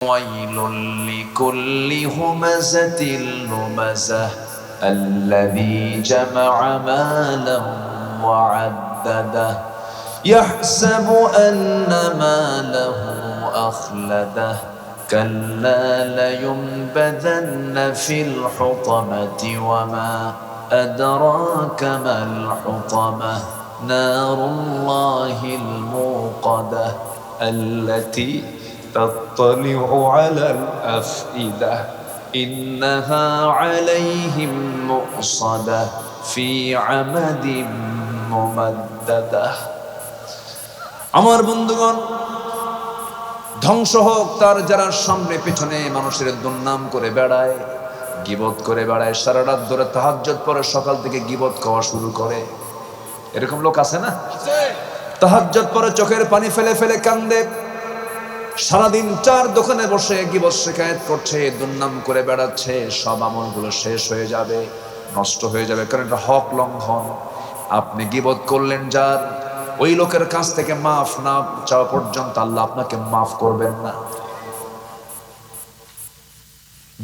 ويل لكل همزة لمزة الذي جمع مالا وعدده يحسب أن ماله أخلده كلا لينبذن في الحطمة وما أدراك ما الحطمة نار الله الموقدة التي تطلع على الأفئدة إنها عليهم مؤصدة في عمد ممددة আমার বন্ধুগণ, ধ্বংস হোক তার যারা সামনে পিছনে মানুষের দুর্নাম করে বেড়ায়, গীবত করে বেড়ায়, সারা রাত ধরে তাহাজ্জুদ পড়ে সকাল থেকে গীবত খাওয়া শুরু করে। এরকম লোক আছে না? তাহাজ্জুদ পড়ে চোখের পানি ফেলে ফেলে কান্দে, সারাদিন চার দোকানে বসে গীবত শিকায়েত করছে, দুর্নাম করে বেড়াচ্ছে। সব আমলগুলো শেষ হয়ে যাবে, নষ্ট হয়ে যাবে, কারণ এটা হক লঙ্ঘন। আপনি গীবত করলেন যার, ওই লোকের কাছ থেকে মাফ না চাওয়া পর্যন্ত আল্লাহ আপনাকে মাফ করবেন না।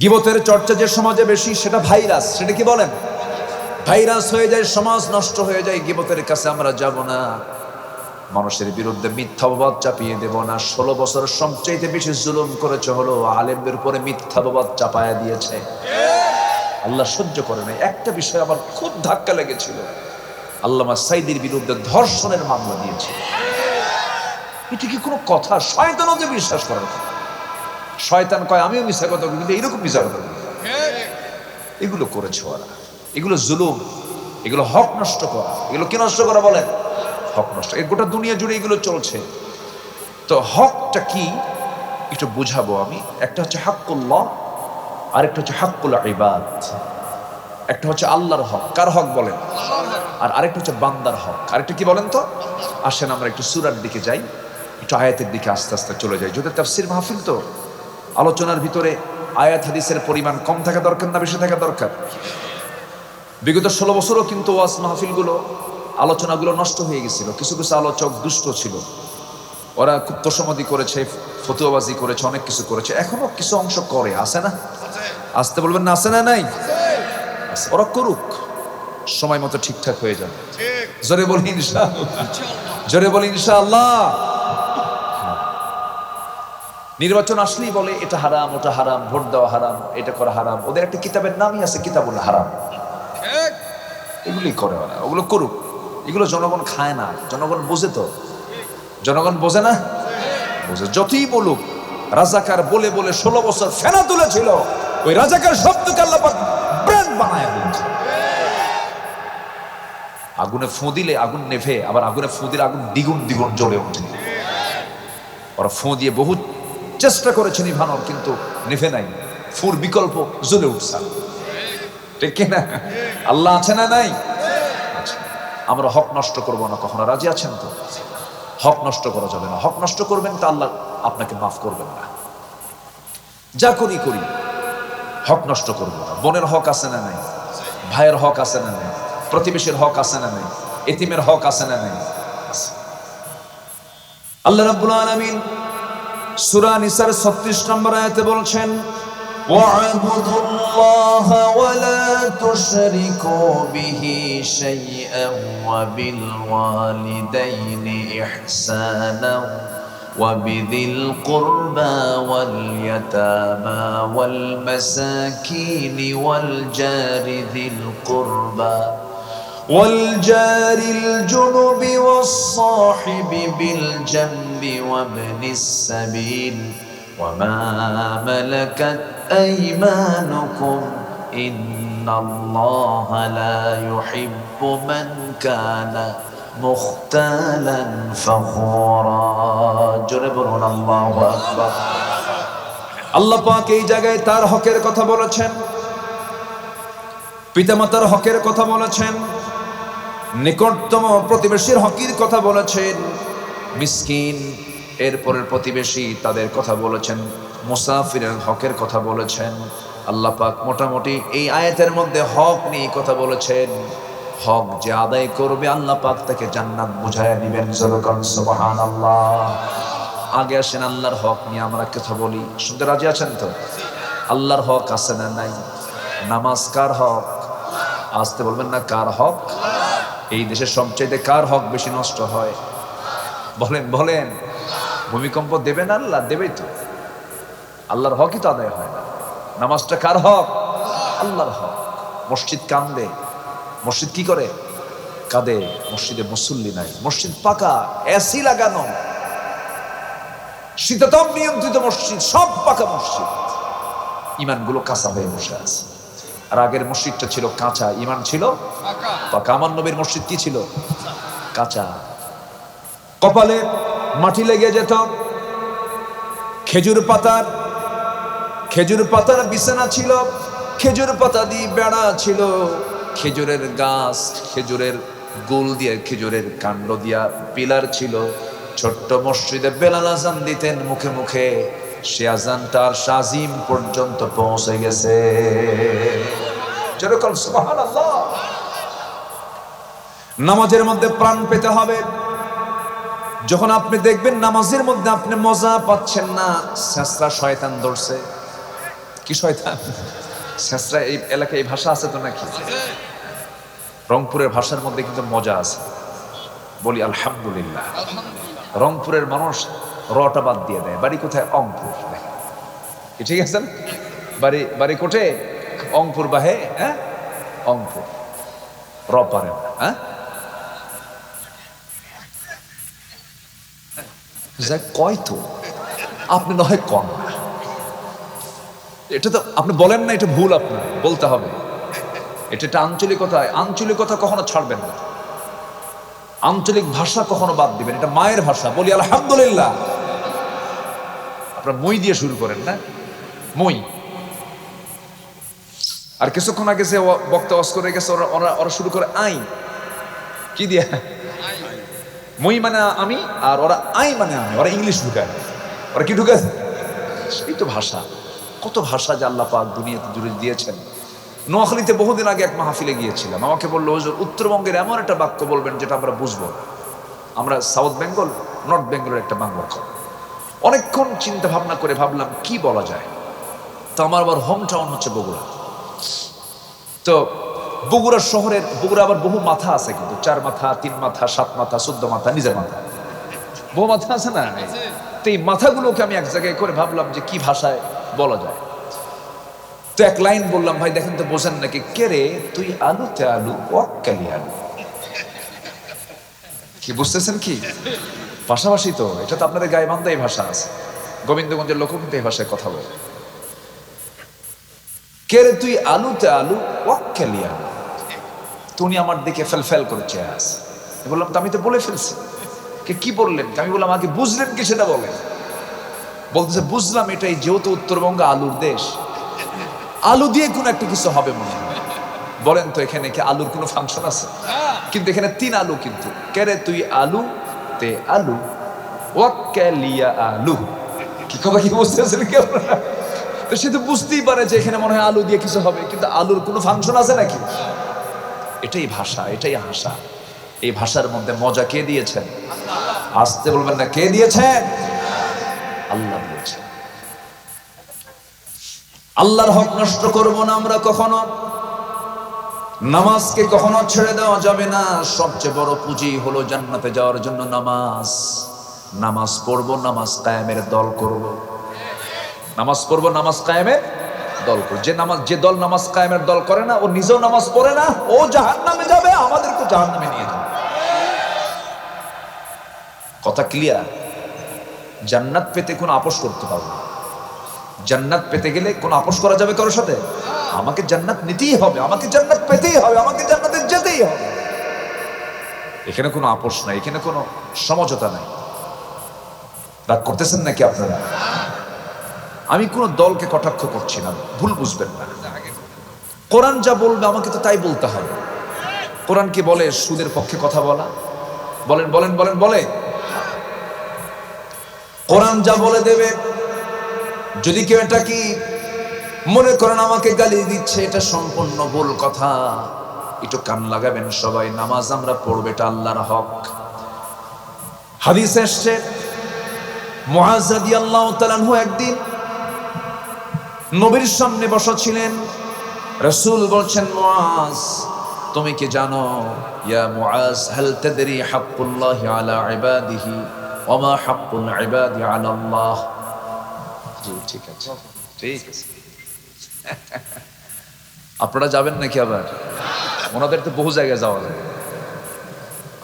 গীবতের চর্চা যে সমাজে বেশি, সেটা ভাইরাস। সেটা কি বলেন? ভাইরাস হয়ে যায়, সমাজ নষ্ট হয়ে যায়। গীবতের কাছে আমরা যাব না, মানুষের বিরুদ্ধে মিথ্যাবাদ চাপিয়ে দেব না। 16 বছর সবচাইতে বেশি জুলুম করেছে হলো আলেমদের উপরে মিথ্যাবাদ চাপায়া দিয়েছে। আল্লাহ সহ্য করে নাই। একটা বিষয় আমার খুব ধাক্কা লেগেছিল, আল্লামা সাইদির বিরুদ্ধে ধর্ষণের মামলা দিয়েছে। এটা কি কোনো কথা? শয়তানও যে বিশ্বাস করার কথা। শয়তান কয় আমিও মিথ্যা কথা বলি, কিন্তু এইরকম মিথ্যা কথা বলি। এগুলো করেছে ওরা, এগুলো জুলুম, এগুলো হক নষ্ট করা। এগুলো কি নষ্ট করা বলেন? হক নষ্ট। এই গোটা দুনিয়া জুড়ে এগুলো চলছে। তো হকটা কি একটু বুঝাবো আমি। একটা হচ্ছে হাক্কুল্লাহ, আরেকটা হচ্ছে হাক্কুল ইবাদ। একটা হচ্ছে আল্লাহর হক। কার হক বলেন? আর আরেকটা হচ্ছে বান্দার হক। আরেকটা কি বলেন তো? আসেন আমরা একটু সূরার দিকে যাই, একটু আয়াতের দিকে আস্তে আস্তে চলে যাই। যদি তাফসীর মাহফিল, তো আলোচনার ভিতরে আয়াত হাদিসের পরিমাণ কম থাকা দরকার না বেশি থাকা দরকার? বিগত 16 বছরও কিন্তু ওয়াজ মাহফিলগুলো, আলোচনাগুলো নষ্ট হয়ে গেছিল। কিছু কিছু আলোচক দুষ্ট ছিল, ওরা খুব তোষামদি করেছে, ফতুয়াবাজি করেছে, অনেক কিছু করেছে। এখনো কিছু অংশ করে, আছে না? আসতে বলবেন না, আছে না? নাই, ওরা করুক, সময় মতো ঠিকঠাক হয়ে যাবে। জোরে বলি ইনশাআল্লাহ, জোরে বলি ইনশাআল্লাহ। নির্বাচন আসলেই বলে এটা হারাম, ওটা হারাম, ভোট দেওয়া হারাম, এটা করা হারাম। ওদের একটা কিতাবের নামই আছে, কিতাবুল হারাম। এগুলি করে ওরা, ওগুলো করুক। এগুলো জনগণ খায় না, জনগণ বোঝে। তো জনগণ বোঝে না? বোঝে। যতই বলুক, রাজাকার বলে বলে 16 বছর ফেনা তুলেছিল, ওই রাজাকার শব্দকে আল্লাহ পাক ব্র্যান্ড বানায় দিয়েছে। আগুনে ফু দিলে আগুন নেভে, আবার আগুনে ফু দিলে আগুন দ্বিগুণ দ্বিগুণ জ্বলে ওঠে। ওরা ফু দিয়ে বহু চেষ্টা করেছে নিভানোর, কিন্তু নেভে নাই। ফুর বিকল্প জ্বলে উঠছে। ঠিক কিনা? আল্লাহ আছে না নাই? আমরা হক নষ্ট করব না কখনো। রাজি আছেন তো? হক নষ্ট করা যাবে না। হক নষ্ট করবেন তা আল্লাহ আপনাকে মাফ করবেন না। যা করি করি, হক নষ্ট করব না। বোনের হক আছে না নাই? ভাইয়ের হক আছে না নাই? প্রতিবেশীর হক আছে না নাই? এতিমের হক আছে না নাই? আল্লাহ রাব্বুল আলামিন সূরা নিসার 36 নম্বর আয়াতে বলছেন, وَاعْبُدُوا اللَّهَ وَلَا تُشْرِكُوا بِهِ شَيْئًا وَبِالْوَالِدَيْنِ إِحْسَانًا وَبِذِي الْقُرْبَى وَالْيَتَامَى وَالْمَسَاكِينِ وَالْجَارِ ذِي الْقُرْبَى والجار الجنب والصاحب بالجنب وابن السبيل وما ملكت أيمانكم إن الله لا يحب من كان مختالا فخورا جربون الله أكبر আল্লাহ পাক এই জায়গায় তার হকের কথা বলেছেন, পিতামাতার হকের কথা বলেছেন, নিকটতম প্রতিবেশীর হকের কথা বলেছেন, মিসকিন এরপরের প্রতিবেশী তাদের কথা বলেছেন, মুসাফিরের হকের কথা বলেছেন। আল্লাহ পাক মোটামুটি এই আয়াতের মধ্যে হক নিয়ে কথা বলেছেন। হক যে আদায় করবে আল্লাহ পাক তাকে জান্নাত বুঝায়া দিবেন। সুবহানাল্লাহ। আগে আসেন আল্লাহর হক নিয়ে আমরা কথা বলি। শুনতে রাজি আছেন তো? আল্লাহর হক আছে না নাই? নামাজ কার হক? আসতে বলবেন না, কার হক? এই দেশের সবচাইতে কার হক বেশি নষ্ট হয়? বলেন বলেন। ভূমিকম্প দেবেন আল্লাহ? দেবেই তো। আল্লাহর হকই তো আদায় হয় না। নামাজটা কার হক? আল্লাহর হক। মসজিদ কান্দে, মসজিদ কি করে? কাঁদে। মসজিদে মুসল্লি নাই, মসজিদ পাকা, এসি লাগানো, শীতাতপ নিয়ন্ত্রিত মসজিদ, সব পাকা মসজিদ, ইমানগুলো কাঁচা হয়ে বসে আছে। আর আগের মসজিদটা ছিল কাঁচা, ইমান ছিল পাকা। আমার নবীর মসজিদ কি ছিল? কাঁচা। কপালে মাটি লেগে যেত। খেজুর পাতার বিছানা ছিল, খেজুর পাতা দিয়ে বেড়া ছিল, খেজুরের গাছ, খেজুরের গোল দিয়ে, খেজুরের কাণ্ড দিয়া পিলার ছিল। ছোট্ট মসজিদে বেলাল আজান দিতেন মুখে মুখে, সে আজানটার শাজিম পর্যন্ত পৌঁছে গেছে। যেরকম সুবহানাল্লাহ। নামাজের মধ্যে প্রাণ পেতে হবে। যখন আপনি দেখবেন নামাজের মধ্যে আপনি মজা পাচ্ছেন না, ছেঁচড়া শয়তান ধরছে। কি শয়তান? ছেঁচড়া এই এলাকায় এই ভাষা আছে তো নাকি? রংপুরের ভাষার মধ্যে কিন্তু মজা আছে, বলি আলহামদুলিল্লাহ। রংপুরের মানুষ রটা বাদ দিয়ে দেয়। বাড়ি কোথায়? অংপুর। ঠিক আছে, বাড়ি কোটে? অংপুর বাহে, হ্যাঁ অংপুর। র পারে না, হ্যাঁ কয় তো আপনি নয় কম। এটা তো আপনি বলেন না, এটা ভুল, আপনার বলতে হবে। এটা আঞ্চলিকতা। আঞ্চলিকতা কখনো ছাড়বেন না, আঞ্চলিক ভাষা কখনো বাদ দিবেন। এটা মায়ের ভাষা, বলি আলহামদুলিল্লাহ। আপনার মই দিয়ে শুরু করেন না, মই। আর কিছুক্ষণ আগে যে বক্তা ওয়াজ করে গেছে, ওরা শুরু করে আই। কি দিয়ে? মই মানে আমি, আর ওরা আই মানে আমি। ওরা ইংলিশ ঢুকায়। ওরা কি ঢুকায়? এই তো ভাষা। কত ভাষা যে আল্লাহ পাক দুনিয়াতে জুড়ে দিয়েছেন। নোয়াখালীতে বহুদিন আগে এক মাহফিলে গিয়েছিলাম। আমাকে বললো, হুজুর উত্তরবঙ্গের এমন একটা বাক্য বলবেন যেটা আমরা বুঝবো। আমরা সাউথ বেঙ্গল, নর্থ বেঙ্গলের একটা বাংলা। অনেকক্ষণ চিন্তা ভাবনা করে ভাবলাম কি বলা যায়। তো আমার আবার হোম টাউন হচ্ছে বগুড়া। তো বগুড়া শহরের, বগুড়া আবার বহু মাথা আছে, কিন্তু 4 মাথা, 3 মাথা, 7 মাথা, 14 মাথা, নিজের মাথা, বহু মাথা আছে না? তো এই মাথাগুলোকে আমি এক জায়গায় করে ভাবলাম যে কি ভাষায় বলা যায়। তো এক লাইন বললাম, ভাই দেখেন তো বোঝেন নাকি? কে রে তুই আলুতে আলু, ওয়াক্কালি আলু। কি বুঝতেছেন কি? পাশাপাশি তো। এটা তো আপনাদের গাইবান্ধা এই ভাষা আছে, গোবিন্দগঞ্জের লোক কিন্তু এই ভাষায় কথা বলে। কে রে তুই আলুতে আলু, ওয়াক্কালি আলু। তো উনি আমার দিকে ফেল করে চেয়ে আছে। বললাম তো আমি তো বলে ফেলছি। কি বললেন? আমি বললাম আগে বুঝলেন কি সেটা বলেন। বলতেছে বুঝলাম, এটাই যেহেতু উত্তরবঙ্গ আলুর দেশ, আলু দিয়ে কোনো একটা কিছু হবে মনে হয়। বলেন তো এখানে কি আলুর কোনো ফাংশন আছে? কিন্তু এখানে 3 আলু। কিন্তু কেরে তুই আলু তে আলু, ওয়াক্কালিয়া আলু। কি কথা কি বুঝতেছেন কি আপনারা? তো সে তো বুঝতেই পারে যে এখানে মনে হয় আলু দিয়ে কিছু হবে, কিন্তু আলুর কোনো ফাংশন আছে নাকি? এটাই ভাষা, এটাই ভাষা। এই ভাষার মধ্যে মজা কে দিয়েছেন? আসতে বলবেন না, কে দিয়েছেন? আল্লাহ দিয়েছেন। আল্লাহর হক নষ্ট করব না আমরা কখনো। নামাজকে কখনো ছেড়ে দেওয়া যাবে না। সবচেয়ে বড় পুঁজি হলো জান্নাতে যাওয়ার জন্য নামাজ। নামাজ পড়বো, নামাজ কায়েমের দল করব। নামাজ পড়বো, নামাজ কায়েমের দল করব। যে দল নামাজ কায়েমের দল করে না, ও নিজেও নামাজ পড়ে না, ও জাহান্নামে যাবে, আমাদেরকে জাহান্নামে নিয়ে যাবে। কথা ক্লিয়ার? জান্নাত পেতে কোনো আপোষ করতে পারবো না। জান্নাত পেতে গেলে কোনো আপোষ করা যাবে কারোর সাথে? আমাকে জান্নাত নিতেই হবে, আমাকে জান্নাত পেতেই হবে, আমাকে জান্নাতে যেতেই হবে। এখানে কোনো আপোষ নাই, এখানে কোনো সমঝোতা নাই। রাগ করতেছেন নাকি আপনারা? আমি কোনো দলকে কটাক্ষ করছি না, ভুল বুঝবেন না। কোরআন যা বলবে আমাকে তো তাই বলতে হবে। কোরআন কি বলে সুদের পক্ষে কথা বলা? বলেন বলেন বলেন, বলে? কোরআন যা বলে দেবে। যদি কেউ এটা কি মনে করেন আমাকে গালি দিচ্ছে, এটা সম্পূর্ণ ভুল কথা। একটু কান লাগাবেন সবাই। নামাজ আমরা পড়বো, এটা আল্লাহর হক। হাদিস এসছে মুআজ রাদিয়াল্লাহু তাআলা আনহু একদিন নবীর সামনে বসা ছিলেন। রাসূল বলছেন, মুআজ তুমি কি জানো, ইয়া মুআজ হাল তাদরি হাক্কুল্লাহি আলা ইবাদিহি ওয়া মা হাক্কুল ইবাদি আলা আল্লাহ? জি ঠিক আছে, ঠিক আছে। আপনারা যাবেন নাকি আবার? ওনাদের তো বহু জায়গায় যাওয়া যায়।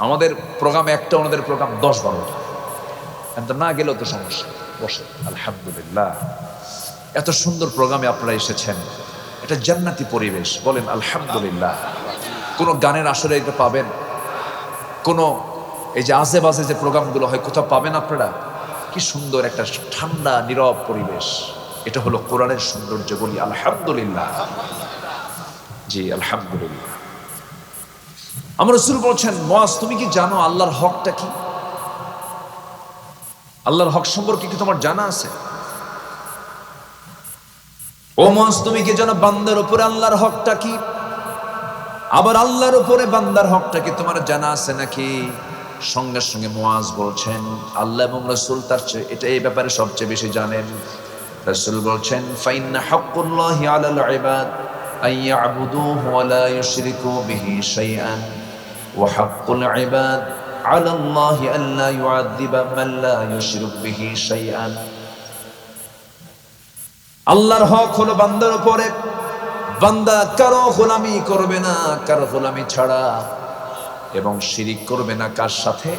আমাদের প্রোগ্রাম একটা, ওনাদের প্রোগ্রাম 10-12টা। তো না গেলেও তো সমস্যা, বসে। আলহামদুলিল্লাহ, এত সুন্দর প্রোগ্রামে আপনারা এসেছেন। এটা জান্নাতি পরিবেশ, বলেন আলহামদুলিল্লাহ। কোন গানের আসরে এটা পাবেন? কোন এই যে আজে বাজে যে প্রোগ্রামগুলো হয়, কোথাও পাবেন আপনারা? কি সুন্দর একটা ঠান্ডা নীরব পরিবেশ। এটা হলো কোরআনের সৌন্দর্য, বলি আলহামদুলিল্লাহ। জি আলহামদুলিল্লাহ। আমার রাসূল বলছেন, মুআজ তুমি কি জানো আল্লাহর হকটা কি? আল্লাহর হক সম্পর্কে কি তোমার জানা আছে? ও মুআজ তুমি কি জানো বান্দার উপরে আল্লাহর হকটা কি? আবার আল্লাহর উপরে বান্দার হকটা কি তোমার জানা আছে নাকি? সঙ্গে সঙ্গে মুআজ বলছেন, আল্লাহ এবং রাসূল তার চেয়ে এটা এই ব্যাপারে সবচেয়ে বেশি জানেন। রাসূল বলছেন, ফাইন্না হাক্কুল্লাহি আলাল ইবাদ আন ইয়াবুদুহু ওয়া লা ইউশরিকু বিহি শাইআন ওয়া হাক্কুল ইবাদ আলাল্লাহি আল্লা ইউআযিবা মান লা ইউশরিকু বিহি শাইআন। আল্লাহর হক হলো বান্দার উপরে, বান্দা কারো গোলামি করবে না, কারো গোলামি ছাড়া, এবং শিরিক করবে না কার সাথে?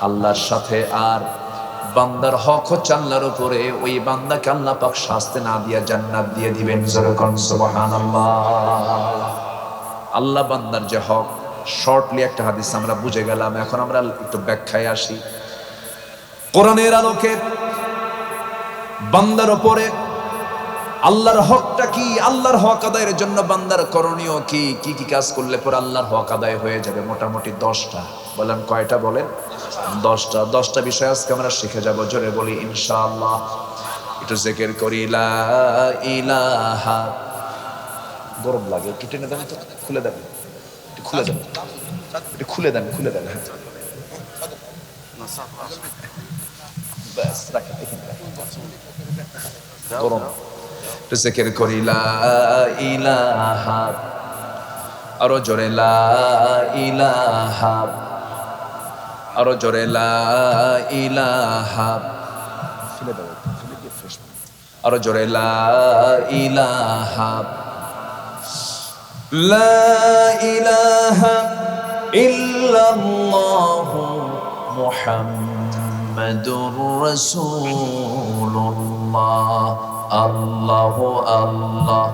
আল্লাহর সাথে। আর বান্দার হক হচ্ছে আল্লাহর উপরে, ওই বান্দাকে আল্লাহ পাক শাস্তি না দিয়া জান্নাত দিয়ে দিবেন। যেরকম সুবহানাল্লাহ। আল্লাহ বান্দার যে হক, শর্টলি একটা হাদিস আমরা বুঝে গেলাম। এখন আমরা একটু ব্যাখ্যায় আসি। কোরআনের আলোকে বান্দার উপরে আল্লাহর হকটা কি, আল্লাহর হক আদায়ের জন্য বান্দার করণীয় কি, কি কি কাজ করলে পরে আল্লাহর হক আদায় হয়ে যাবে? মোটামুটি 10টা। বলেন কয়টা? বলেন 10টা। 10টা বিষয় আজকে আমরা শিখে যাব। জোরে বলি ইনশাআল্লাহ। একটু জিকির করি লা ইলাহা। গরম লাগে, একটু টেনে দেন তো, খুলে দেন, একটু খুলে দেন, একটু খুলে দেন, খুলে দেন। হ্যাঁ ব্যাস, রাখেন এখানে, গরম। জিকির করি লা ইলাহা, আরো জোরে লা ইলাহা, আরো জোরে লা ইলাহা, ফেলে দাও, ফেলে দিয়ে ফ্রেশ, আরো জোরে লা ইলাহা, লা ইলাহা ইল্লাল্লাহু মুহাম্মাদুর রাসূলুল্লাহ। আল্লাহু আল্লাহ,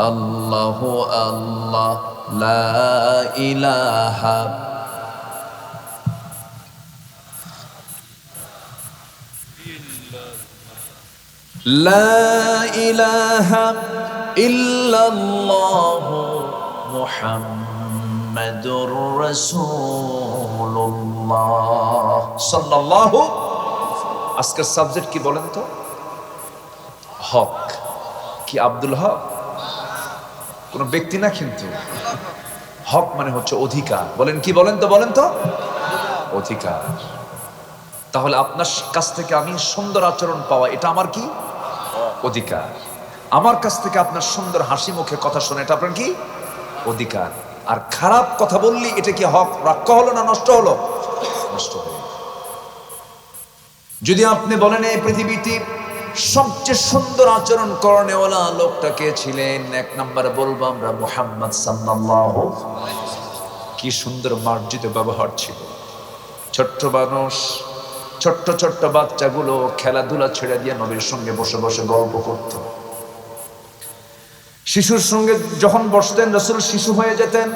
আল্লাহু আল্লাহ, লা ইলাহা লা ইলাহা ইল্লাল্লাহু মুহাম্মাদুর রাসূলুল্লাহ সাল্লাল্লাহু। আজকের সাবজেক্ট কি বলেন তো? হক। কি আব্দুল হক? কোন ব্যক্তি না কিন্তু। হক মানে হচ্ছে অধিকার। বলেন কি? বলেন তো, বলেন তো। অধিকার। তাহলে আপনার কাছ থেকে আমি সুন্দর আচরণ পাওয়া, এটা আমার কি? অধিকার। আমার কাছ থেকে আপনার সুন্দর হাসি মুখে কথা শোনা, এটা আপনার কি? অধিকার। আর খারাপ কথা বললি এটা কি হক রক্ষা হলো না নষ্ট হলো? নষ্ট হলো। যদি আপনি বলেন এই পৃথিবীতে সবচেয়ে সুন্দর আচরণ করনেওয়ালা লোকটা কে ছিলেন, 1 নম্বরে বলবো আমরা মুহাম্মদ সাল্লাল্লাহু। কি সুন্দর মার্জিত ব্যবহার ছিল। ছোট্ট মানুষ, ছোট্ট ছোট্ট বাচ্চাগুলো খেলাধুলা ছেড়ে দিয়ে নবীর সঙ্গে বসে বসে গল্প করত। শিশুর সঙ্গে যখন বসতেন রাসূল শিশু হয়ে যেতেন,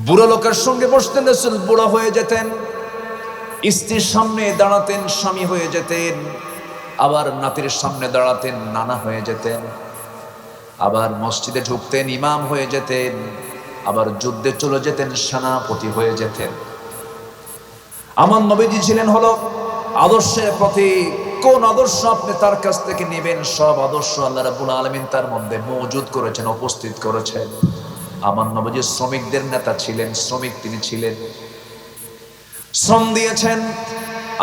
বুড়ো লোকের সঙ্গে বসতেন রাসূল বুড়ো হয়ে যেতেন, স্ত্রীর সামনে দাঁড়াতেন স্বামী হয়ে যেতেন, আবার নাতির সামনে দাঁড়াতেন নানা হয়ে যেতেন, আবার মসজিদে ঢুকতেন ইমাম হয়ে যেতেন, আবার যুদ্ধে চলে যেতেন সেনাপতি হয়ে যেতেন। আমার নবীজি ছিলেন হলো আদর্শের প্রতীক। কোন আদর্শ আপনি তার কাছ থেকে নেবেন, সব আদর্শ আল্লাহ রাব্বুল আলামিন তার মধ্যে মওজুদ করেছেন, উপস্থিত করেছেন। আমার নবীজি শ্রমিকদের নেতা ছিলেন, শ্রমিক তিনি ছিলেন, শ্রম দিয়েছেন,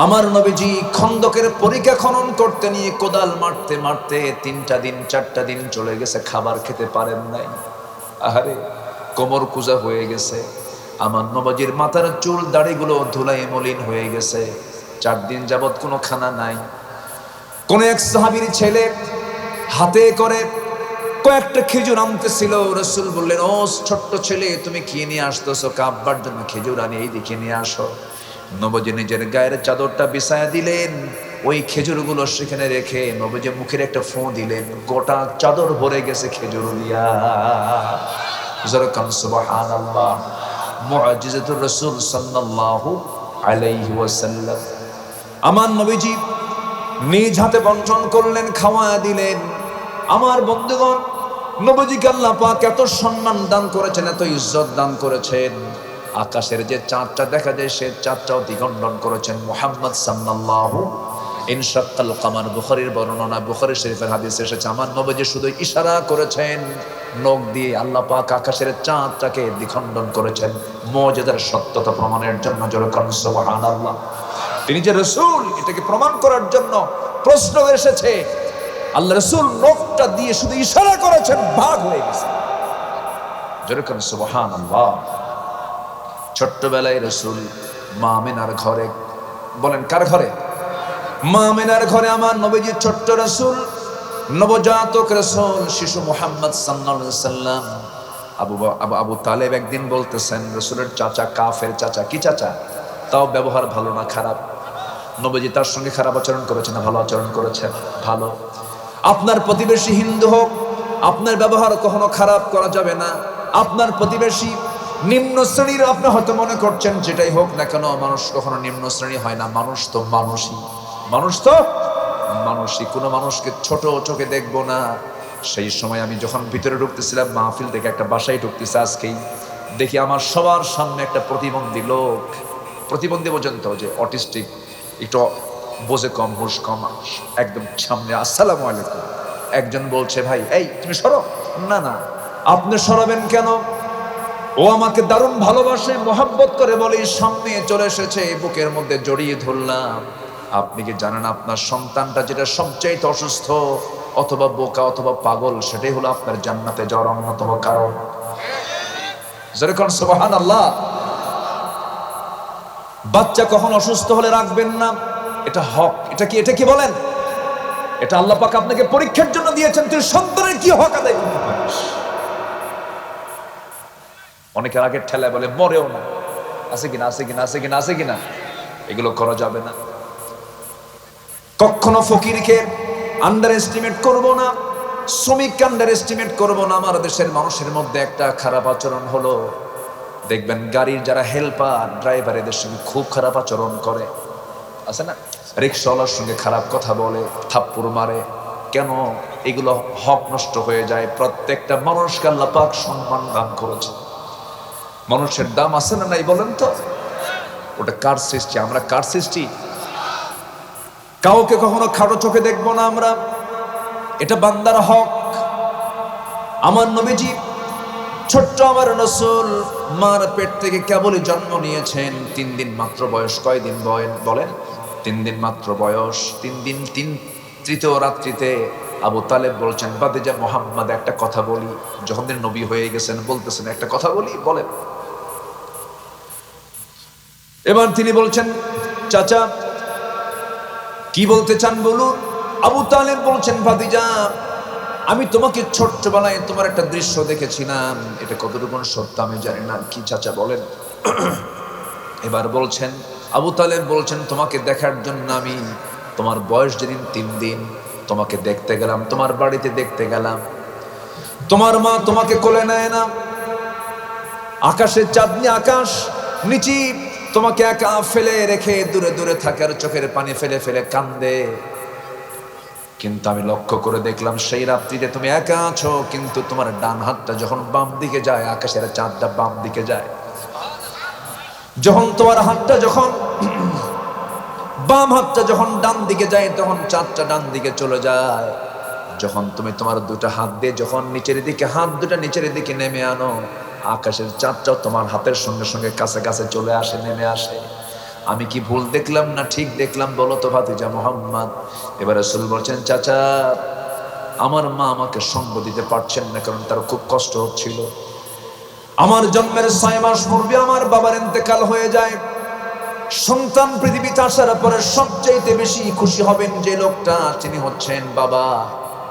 আমার নবীজি খন্দকের পরিখা খনন করতে নিয়ে কোদাল মারতে মারতে 3টা দিন 4টা দিন চলে গেছে, খাবার খেতে পারেন নাই। আহারে, কোমর কুজা হয়ে গেছে। আমার নবীজির মাথার চুল দাড়িগুলো ধুলায় মলিন হয়ে গেছে। 4 দিন যাবত কোনো খানা নাই। কোন এক সাহাবীর ছেলে হাতে করে কয়েকটা খেজুর আনতেছিল। রাসূল বললেন, ও ছোট্ট ছেলে, তুমি কি নিয়ে আসতেছো? কাব্বার জন্য খেজুর আনি, এই দিকে নিয়ে আসো। নবীজি নিজের গায়ের চাদরটা বিছায়া দিলেন, ওই খেজুরগুলো সেখানে রেখে নবীজি মুখের একটা ফু দিলেন, গোটা চাদর ভরে গেছে খেজুর দিয়া। যারাকান সুবহানাল্লাহ, মুআজিজাতুর রাসূল সাল্লাল্লাহু আলাইহি ওয়াসাল্লাম। আমার নবীজি নিজ হাতে বন্টন করলেন, খাওয়া দিলেন। আমার বন্ধুগণ, নবীজিকে আল্লাহ পাক এত সম্মান দান করেছেন, এত ইজ্জত দান করেছেন। আকাশের যে চাঁদটা দেখা যায়, সে চাঁদটাও দ্বিখণ্ডন করেছেন মুহাম্মদ সাল্লাল্লাহু ইনশাক্কাল কামার। বুখারীর বর্ণনা, বুখারী শরীফের হাদিস এসেছে, আমার নবীজি শুধু ইশারা করেছেন নখ দিয়ে, আল্লাহ পাক আকাশের চাঁদটাকে দ্বিখণ্ডন করেছেন মুজিজার সত্যতা প্রমাণের জন্য। যেরকম সুবহানাল্লাহ, তিনি যে রাসূল এটাকে প্রমাণ করার জন্য প্রশ্ন এসেছে। আল্লাহ রাসূল নখটা দিয়ে শুধু ইশারা করেছেন, ভাগ হয়ে গেছে। যেরকম সুবহানাল্লাহ। ছোট্টবেলায় রাসূল মা আমিনার ঘরে, বলেন কার ঘরে? মা আমিনার ঘরে আমার নবীজি ছোট্ট রাসূল, নবজাতক রাসূল, শিশু মুহাম্মদ সাল্লাল্লাহু আলাইহি সাল্লাম। আবু তালেব একদিন বলতেছেন, রাসূলের চাচা কাফের চাচা। কি চাচা? তাও ব্যবহার ভালো না খারাপ? নবীজি তার সঙ্গে খারাপ আচরণ করেছেন না ভালো আচরণ করেছেন? ভালো। আপনার প্রতিবেশী হিন্দু হোক, আপনার ব্যবহার কখনো খারাপ করা যাবে না। আপনার প্রতিবেশী নিম্ন শ্রেণীর, আপনি হয়তো মনে করছেন যেটাই হোক না কেন, মানুষ কখনো নিম্ন শ্রেণী হয় না। মানুষ তো মানুষই, মানুষ তো মানুষই। কোনো মানুষকে ছোট চোখে দেখবো না। সেই সময় আমি যখন ভিতরে ঢুকতেছিলাম মাহফিল থেকে, একটা বাসায় ঢুকতেছে আজকেই, দেখি আমার সবার সামনে একটা প্রতিবন্ধী লোক। প্রতিবন্ধী পর্যন্ত যে অটিস্টিক, একটু বোঝে কম, হুশ কম, একদম সামনে। আসসালামু আলাইকুম। একজন বলছে, ভাই এই তুমি সরো। না না, আপনি সরাবেন কেন? ও আমাকে দারুণ ভালোবাসে, মোহাব্বত করে বলে, সামনে চলে এসেছে, বুকের মধ্যে জড়িয়ে ধরলাম। আপনি কি জানেন আপনার সন্তানটা যেটা সবচাইতে অসুস্থ অথবা বোকা অথবা পাগল, সেটাই হলো আপনার জান্নাতে যাওয়ার অন্যতম কারণ। যেরকম সুবহানাল্লাহ। বাচ্চা কখন অসুস্থ হলে রাখবেন না, এটা হক। এটা কি বলেন? এটা আল্লাহ পাক আপনাকে পরীক্ষার জন্য দিয়েছেন, তুই সন্তানের কি হক আদায় করতে পারিস। অনেকের আগের ঠেলায় বলে মরেও না, আছে কিনা আছে কিনা আছে কিনা আছে কিনা, এগুলো করা যাবে না। কখনো ফকিরকে আন্ডার এস্টিমেট করবো না, শ্রমিককে আন্ডার এস্টিমেট করবো না। আমার দেশের মানুষের মধ্যে একটা খারাপ আচরণ হলো, দেখবেন গাড়ির যারা হেল্পার, ড্রাইভার, এদের সঙ্গে খুব খারাপ আচরণ করে, আছে না? রিক্সাওয়ালার সঙ্গে খারাপ কথা বলে, থাপ্পড় মারে। কেন? এগুলো হক নষ্ট হয়ে যায়। প্রত্যেকটা মানুষকে আল্লাহ পাক সম্মান দান করেছে। মানুষের দাম আছে না নাই বলেন তো? ওটা কার সৃষ্টি? আমরা কার সৃষ্টি? কাউকে কখনো খাটো চোখে দেখবো না আমরা, এটা বান্দার হক। আমার নবীজি ছোট্ট, আমার রাসূল মার পেট থেকে কেবলই জন্ম নিয়েছেন, 3 দিন মাত্র বয়স। কয়দিন বলেন? 3 দিন মাত্র বয়স। 3 তৃতীয় রাত্রিতে আবু তালেব বলছেন, বাতিজা মুহাম্মদ একটা কথা বলি। যখন তিনি নবী হয়ে গেছেন বলতেছেন, একটা কথা বলি, বলেন। এবার তিনি বলছেন, চাচা কি বলতে চান বলুন। আবু তালেব বলছেন, ভাতিজা আমি তোমাকে ছোট্টবেলায় তোমার একটা দৃশ্য দেখেছিলাম, এটা কতটুকু সত্য আমি জানি না। কি চাচা বলেন? এবার বলছেন, আবু তালেব বলছেন, তোমাকে দেখার জন্য আমি, তোমার বয়স যেদিন 3 দিন, তোমাকে দেখতে গেলাম, তোমার বাড়িতে দেখতে গেলাম। তোমার মা তোমাকে কোলে নেয় না, আকাশের চাঁদনি আকাশ নিচে তোমাকে একা ফেলে রেখে দূরে দূরে থাকার চোখের পানি ফেলে ফেলে কান্দে। কিন্তু আমি লক্ষ্য করে দেখলাম সেই রাত্রিতে তুমি একা আছো, কিন্তু তোমার ডান হাতটা যখন বাম দিকে যায়, আকাশের চাঁদটা বাম দিকে যায়। যখন তোমার হাতটা যখন বাম হাতটা যখন ডান দিকে যায়, তখন চাঁদটা ডান দিকে চলে যায়। যখন তুমি তোমার দুটো হাত দিয়ে যখন নিচের দিকে, হাত দুটা নিচের দিকে নেমে আনো, আকাশের চাঁদটাও তোমার হাতের সঙ্গে সঙ্গে কাছে কাছে চলে আসে, নেমে আসে। আমি কি ভুল দেখলাম না ঠিক দেখলাম বলো তো ভাতিজা মুহাম্মদ। এবার রাসূল বলছেন, চাচা আমার মা আমাকে সঙ্গ দিতে পারছেন না, কারণ তার খুব কষ্ট হচ্ছিল। আমার জন্মের 6 মাস পূর্বে আমার বাবার ইন্তেকাল হয়ে যায়। সন্তান পৃথিবীতে আসার পরে সবচেয়ে বেশি খুশি হবেন যে লোকটা, তিনি হচ্ছেন বাবা,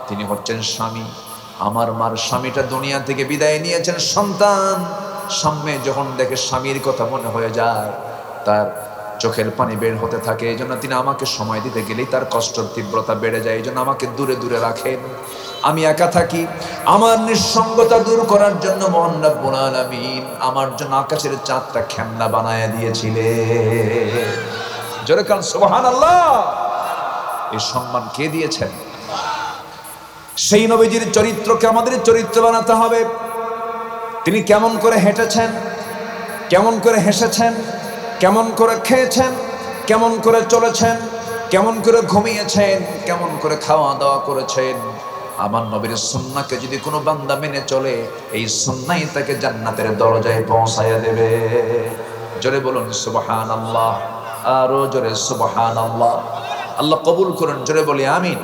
তিনি হচ্ছেন স্বামী। আমার মার স্বামীটা দুনিয়া থেকে বিদায় নিয়েছেন। সন্তান সামনে যখন দেখে স্বামীর কথা মনে হয়ে যায়, তার চোখের পানি বের হতে থাকে। এই জন্য তিনি আমাকে সময় দিতে গেলেই তার কষ্টের তীব্রতা বেড়ে যায়। এই জন্য আমাকে দূরে দূরে রাখেন। আমি একা থাকি, আমার নিঃসঙ্গতা দূর করার জন্য মহান রব্বুল আলামিন আমার জন্য আকাশের চাঁদটা খেলনা বানায় দিয়েছিলেন। জোরে কান সুবহানাল্লাহ। এই সম্মান কে দিয়েছেন? সেই নবীজির চরিত্রকে আমাদের চরিত্র বানাতে হবে। তিনি কেমন করে হেঁটেছেন, কেমন করে হেসেছেন, কেমন করে খেয়েছেন, কেমন করে চলেছেন, কেমন করে ঘুমিয়েছেন, কেমন করে খাওয়া দাওয়া করেছেন। আমার নবীর সুন্নাহকে যদি কোনো বান্দা মেনে চলে, এই সুন্নাহই তাকে জান্নাতের দরজায় পৌঁছায়া দেবে। জোরে বলুন সুবহানাল্লাহ, আরো জোরে সুবহানাল্লাহ। আল্লাহ কবুল করুন, জোরে বলি আমিন।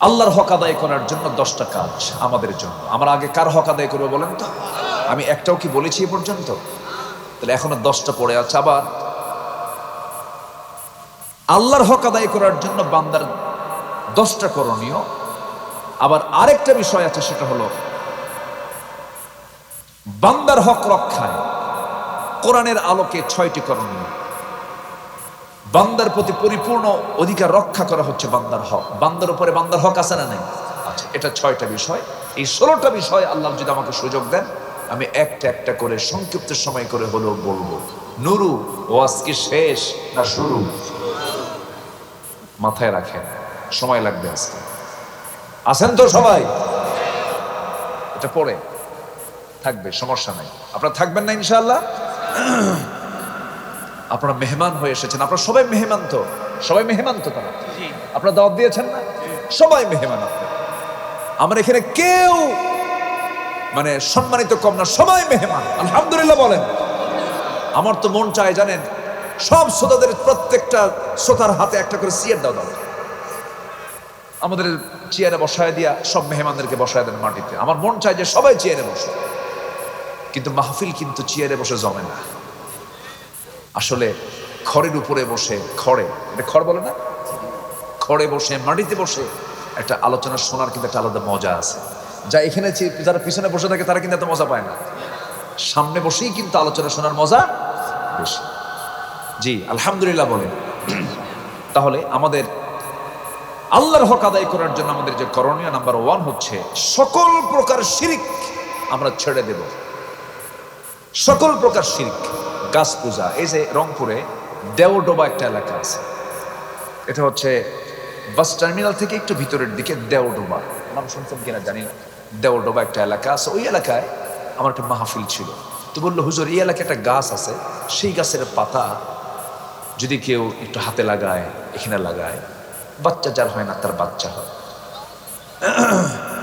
আল্লাহর হক আদায় করার জন্য 10টা কাজ আমাদের জন্য। আমরা আগে কার হক আদায় করবো বলেন তো? আমি একটাও কি বলেছি এ পর্যন্ত? তাহলে এখনো 10টা পড়ে আছে। আবার আল্লাহর হক আদায় করার জন্য বান্দার 10টা করণীয়। আবার আরেকটা বিষয় আছে, সেটা হলো বান্দার হক রক্ষায় কোরআনের আলোকে 6টি করণীয়। বান্দার প্রতি পরিপূর্ণ অধিকার রক্ষা করা হচ্ছে বান্দার হক। বান্দার উপরে বান্দার হক আছে না নাই? আচ্ছা, এটা 6টা বিষয়। এই 16টা বিষয় আল্লাহ যদি আমাকে সুযোগ দেন, আমি একটা একটা করে সংক্ষিপ্ত সময় করে হলেও বলবো। নুরু, ওয়াজ কি শেষ না শুরু? মাথায় রাখেন, সময় লাগবে আজকে। আছেন তো সবাই? এটা পড়ে থাকবে, সমস্যা নাই। আপনারা থাকবেন না ইনশাআল্লাহ? আপনারা মেহমান হয়ে এসেছেন। আপনারা সবাই মেহমান তো? সবাই মেহমান তো? তারা আপনারা দাওয়াত দিয়েছেন না? সবাই মেহমান। আমার এখানে কেউ মানে সম্মানিত কম না, সবাই মেহমান। আলহামদুলিল্লাহ বলেন। আমার তো মন চায় জানেন, সব শ্রোতাদের প্রত্যেকটা শ্রোতার হাতে একটা করে চেয়ার দাও। আমাদের চেয়ারে বসায় দিয়া সব মেহমানদেরকে বসায় দেন মাটিতে। আমার মন চায় যে সবাই চেয়ারে বসে, কিন্তু মাহফিল কিন্তু চেয়ারে বসে জমে না। আসলে খড়ের উপরে বসে, খড়ে, এটা খড় বলে না, খড়ে বসে, মাটিতে বসে একটা আলোচনা শোনার কিন্তু একটা আলাদা মজা আছে। যা এখানে যারা পিছনে বসে থাকে তারা কিন্তু এত মজা পায় না। সামনে বসেই কিন্তু আলোচনা শোনার মজা বেশি। জি আলহামদুলিল্লাহ বলেন। তাহলে আমাদের আল্লাহর হক আদায় করার জন্য আমাদের যে করণীয় নাম্বার 1 হচ্ছে সকল প্রকার শিরক আমরা ছেড়ে দেব। সকল প্রকার শিরক। গাছ পূজা, এই যে রংপুরে দেওডোবা একটা এলাকা আছে, এটা হচ্ছে বাস টার্মিনাল থেকে একটু ভিতরের দিকে দেওডোবা, নাম শুনছেন কিনা জানি না। দেওডোবা একটা এলাকা আছে, ওই এলাকায় আমার একটা মাহফিল ছিল। তো বললো, হুজুর এই এলাকায় একটা গাছ আছে, সেই গাছের পাতা যদি কেউ একটু হাতে লাগায়, এখানে লাগায়, বাচ্চা যার হয় না তার বাচ্চা হয়,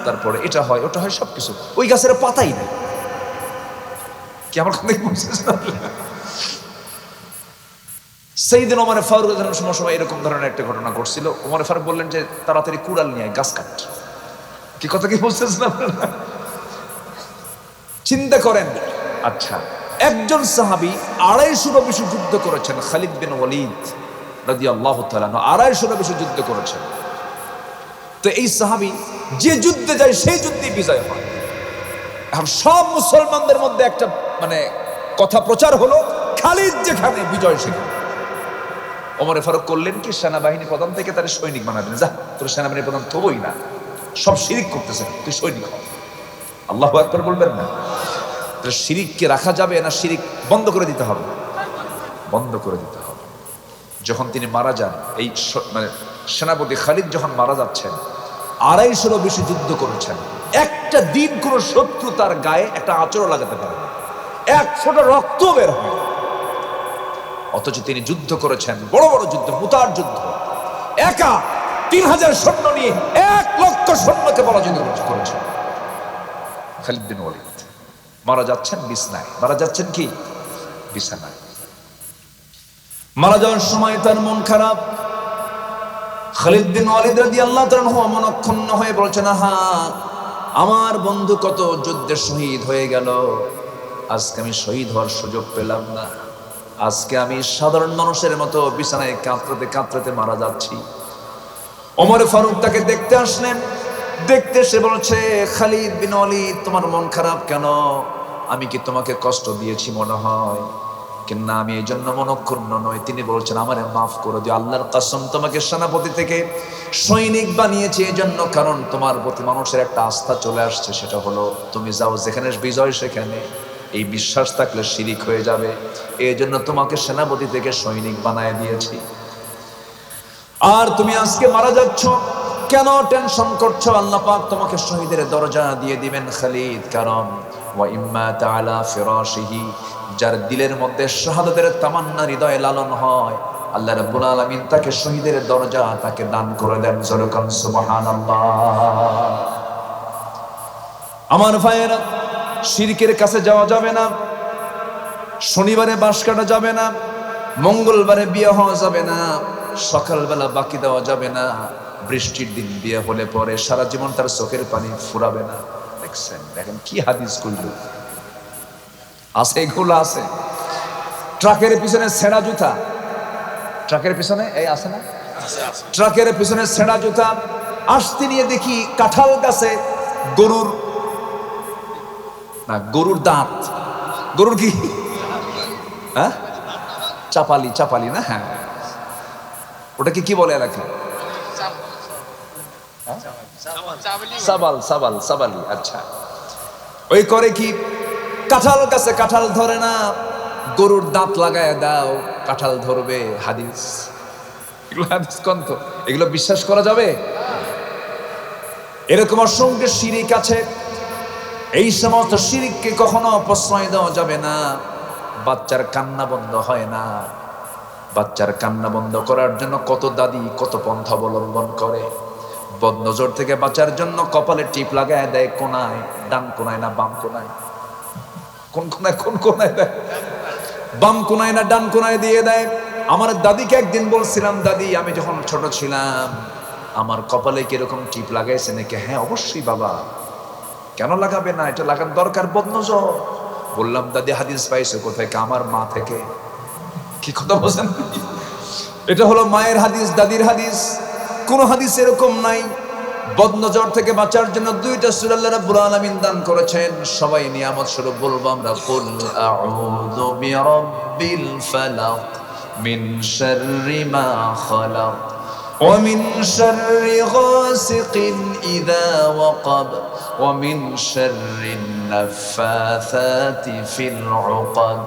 তারপরে এটা হয় ওটা হয়, সবকিছু। ওই গাছের পাতাই নেই। কি আমার কথা বুঝছেন? সেইদিন ওমর ফারুক সময় এরকম ধরনের একটা ঘটনা ঘটছিল। ওমর ফারুক বললেন যে তাড়াতাড়ি কুড়াল নিয়ে গাছ কাট। কি কথা কি বলছেন আপনারা? চিন্তা করেন। আচ্ছা, একজন সাহাবী 250 বেশি যুদ্ধ করেছেন, খালিদ বিন ওয়ালিদ রাদিয়াল্লাহু তাআলা 250 বেশি যুদ্ধ করেছেন। তো এই সাহাবী যে যুদ্ধে যায় সেই যুদ্ধেই বিজয় হয়। এখন সব মুসলমানদের মধ্যে একটা মানে কথা প্রচার হলো, খালিদ যেখানে বিজয় সেখানে। ওমর ফারুক করলেন কি, সেনাবাহিনী প্রধান থেকে তার সৈনিক বানাবেন। যা, তোর সেনাবাহিনী প্রধান তবই না, সব শিরিক করতেছে, তুই সৈনিক হ। আল্লাহু আকবার বলবেন না? শিরিককে রাখা যাবে না শিরিক বন্ধ করে দিতে হবে? বন্ধ করে দিতে হবে। যখন তিনি মারা যান, এই মানে সেনাপতি খালিদ যখন মারা যাচ্ছেন, 250 বেশি যুদ্ধ করেছেন, একটা দিন কোন শত্রু তার গায়ে একটা আঁচড়ও লাগাতে পারে না, এক ফোঁটা রক্ত বের হয়। অথচ তিনি যুদ্ধ করেছেন, বড় বড় যুদ্ধ, মুতার যুদ্ধ, একা 3000 সৈন্য নিয়ে 1 লক্ষ সৈন্যকে পরাজিত করেছেন খালিদ বিন ওয়ালিদ। মারা যাচ্ছেন বিছনায়, মারা যাচ্ছেন কি বিছানায়। মারা যাওয়ার সময় তার মন খারাপ। খালিদ বিন ওয়ালিদ রাদিয়াল্লাহু তাআলা মনক্ষুণ্ণ হয়ে বলছেন, আহা, আমার বন্ধু কত যুদ্ধে শহীদ হয়ে গেল, আজকে আমি শহীদ হওয়ার সুযোগ পেলাম না। আজকে আমি সাধারণ মানুষের মতো বিছানায় কাঁদতে কাঁদতে মারা যাচ্ছি। ওমর ফারুক তাকে দেখতে আসলেন। দেখতে সে বলছে, খালিদ বিন ওয়ালিদ, তোমার মন খারাপ কেন? আমি কি তোমাকে কষ্ট দিয়েছি মনে হয়? কিনা আমি এই জন্য মনক্ষুণ্ণ নয়। তিনি বলছেন, আমারে মাফ করে দিও, আল্লাহর কসম তোমাকে সেনাপতি থেকে সৈনিক বানিয়েছি এই জন্য, কারণ তোমার প্রতি মানুষের একটা আস্থা চলে আসছে, সেটা হলো তুমি যাও যেখানে বিজয় সেখানে এই বিশ্বাস থাকলে শিরিক হয়ে যাবে। এই জন্য তোমাকে সেনাপতি থেকে সৈনিক বানায় দিয়েছি। আর তুমি আজকে মারা যাচ্ছ, কেন টেনশন করছো? আল্লাহ পাক তোমাকে শহীদের দরজা দিয়ে দিবেন খালিদ, কারণ ওয়া ইম্মা তাআলা ফিরাশিহি, যার দিলের মধ্যে শাহাদাতের তামান্না হৃদয়ে লালন হয়, আল্লাহ রাব্বুল আলামিন তাকে শহীদের দরজা তাকে দান করে দেন। জোরকান সুবহানাল্লাহ। আমার ভাইয়েরা, শিরকের কাছে যাওয়া যাবে না, শনিবারে বাঁশ কাটা যাবে না, মঙ্গলবারে বিয়ে হওয়া যাবে না, সকালবেলা বাকি দেওয়া যাবে না, বৃষ্টির দিন বিয়ে হলে পরে সারা জীবন তার চোখের পানি ফুরাবে না। দেখছেন, দেখেন কি হাদিস কইল আছে, এগুলো আছে। ট্রাকের পিছনে ছেঁড়া জুতা, ট্রাকের পিছনে এই আছে না, ট্রাকের পিছনে ছেঁড়া জুতা আসতে নিয়ে দেখি কাঁঠাল গাছে গরুর দাঁত, গরুর কি, হ্যাঁ, চাপালি না, হ্যাঁ, ওটাকে কি বলে এলাকা? সাবালি। আচ্ছা, ওই করে কি, কাঁঠাল গাছে কাঁঠাল ধরে না, গরুর দাঁত লাগায় দাও, কাঁঠাল ধরবে। হাদিস, এগুলো হাদিস কন্ত, এগুলো বিশ্বাস করা যাবে? এরকম অসংখ্য শিরিক আছে। এই সমস্ত শিরিককে কখনো প্রশ্রয় দেওয়া যাবে না। বাচ্চার কান্না বন্ধ হয় না, বাচ্চার কান্না বন্ধ করার জন্য কত দাদি কত পন্থা অবলম্বন করে। বদনজর থেকে বাঁচার জন্য কপালে টিপ লাগায় দেয়, কোনায়, ডান কোনায় না বাম কোনায়, কোন কোনায় দেয়, বাম কোনায় না ডান কোনায় দিয়ে দেয়। আমার দাদিকে একদিন বলছিলাম, দাদি, আমি যখন ছোট ছিলাম আমার কপালে কিরকম টিপ লাগাইছে নাকি? হ্যাঁ অবশ্যই বাবা, কেন লাগাবে না, এটা লাগার দরকার, বদনজর। বললাম, দাদি হাদিস পাইছো কোথায়? আমার মা থেকে। কি কথা বলছেন? এটা হলো মায়ের হাদিস, দাদির হাদিস, কোন হাদিস এরকম নাই। বদনজর থেকে বাঁচার জন্য দুইটা সূরা আল্লাহ রাব্বুল আলামিন দান করেছেন, সবাই নিয়ামত স্বরূপ বলবো আমরা, কুল আউযু বিরাব্বিল ফালাক মিন শাররি মা খালাক ওয়া মিন শাররি গাসিকিন ইযা ওয়াকাব ওয়া মিন শাররিন নাফাসাতি ফিল উকাদ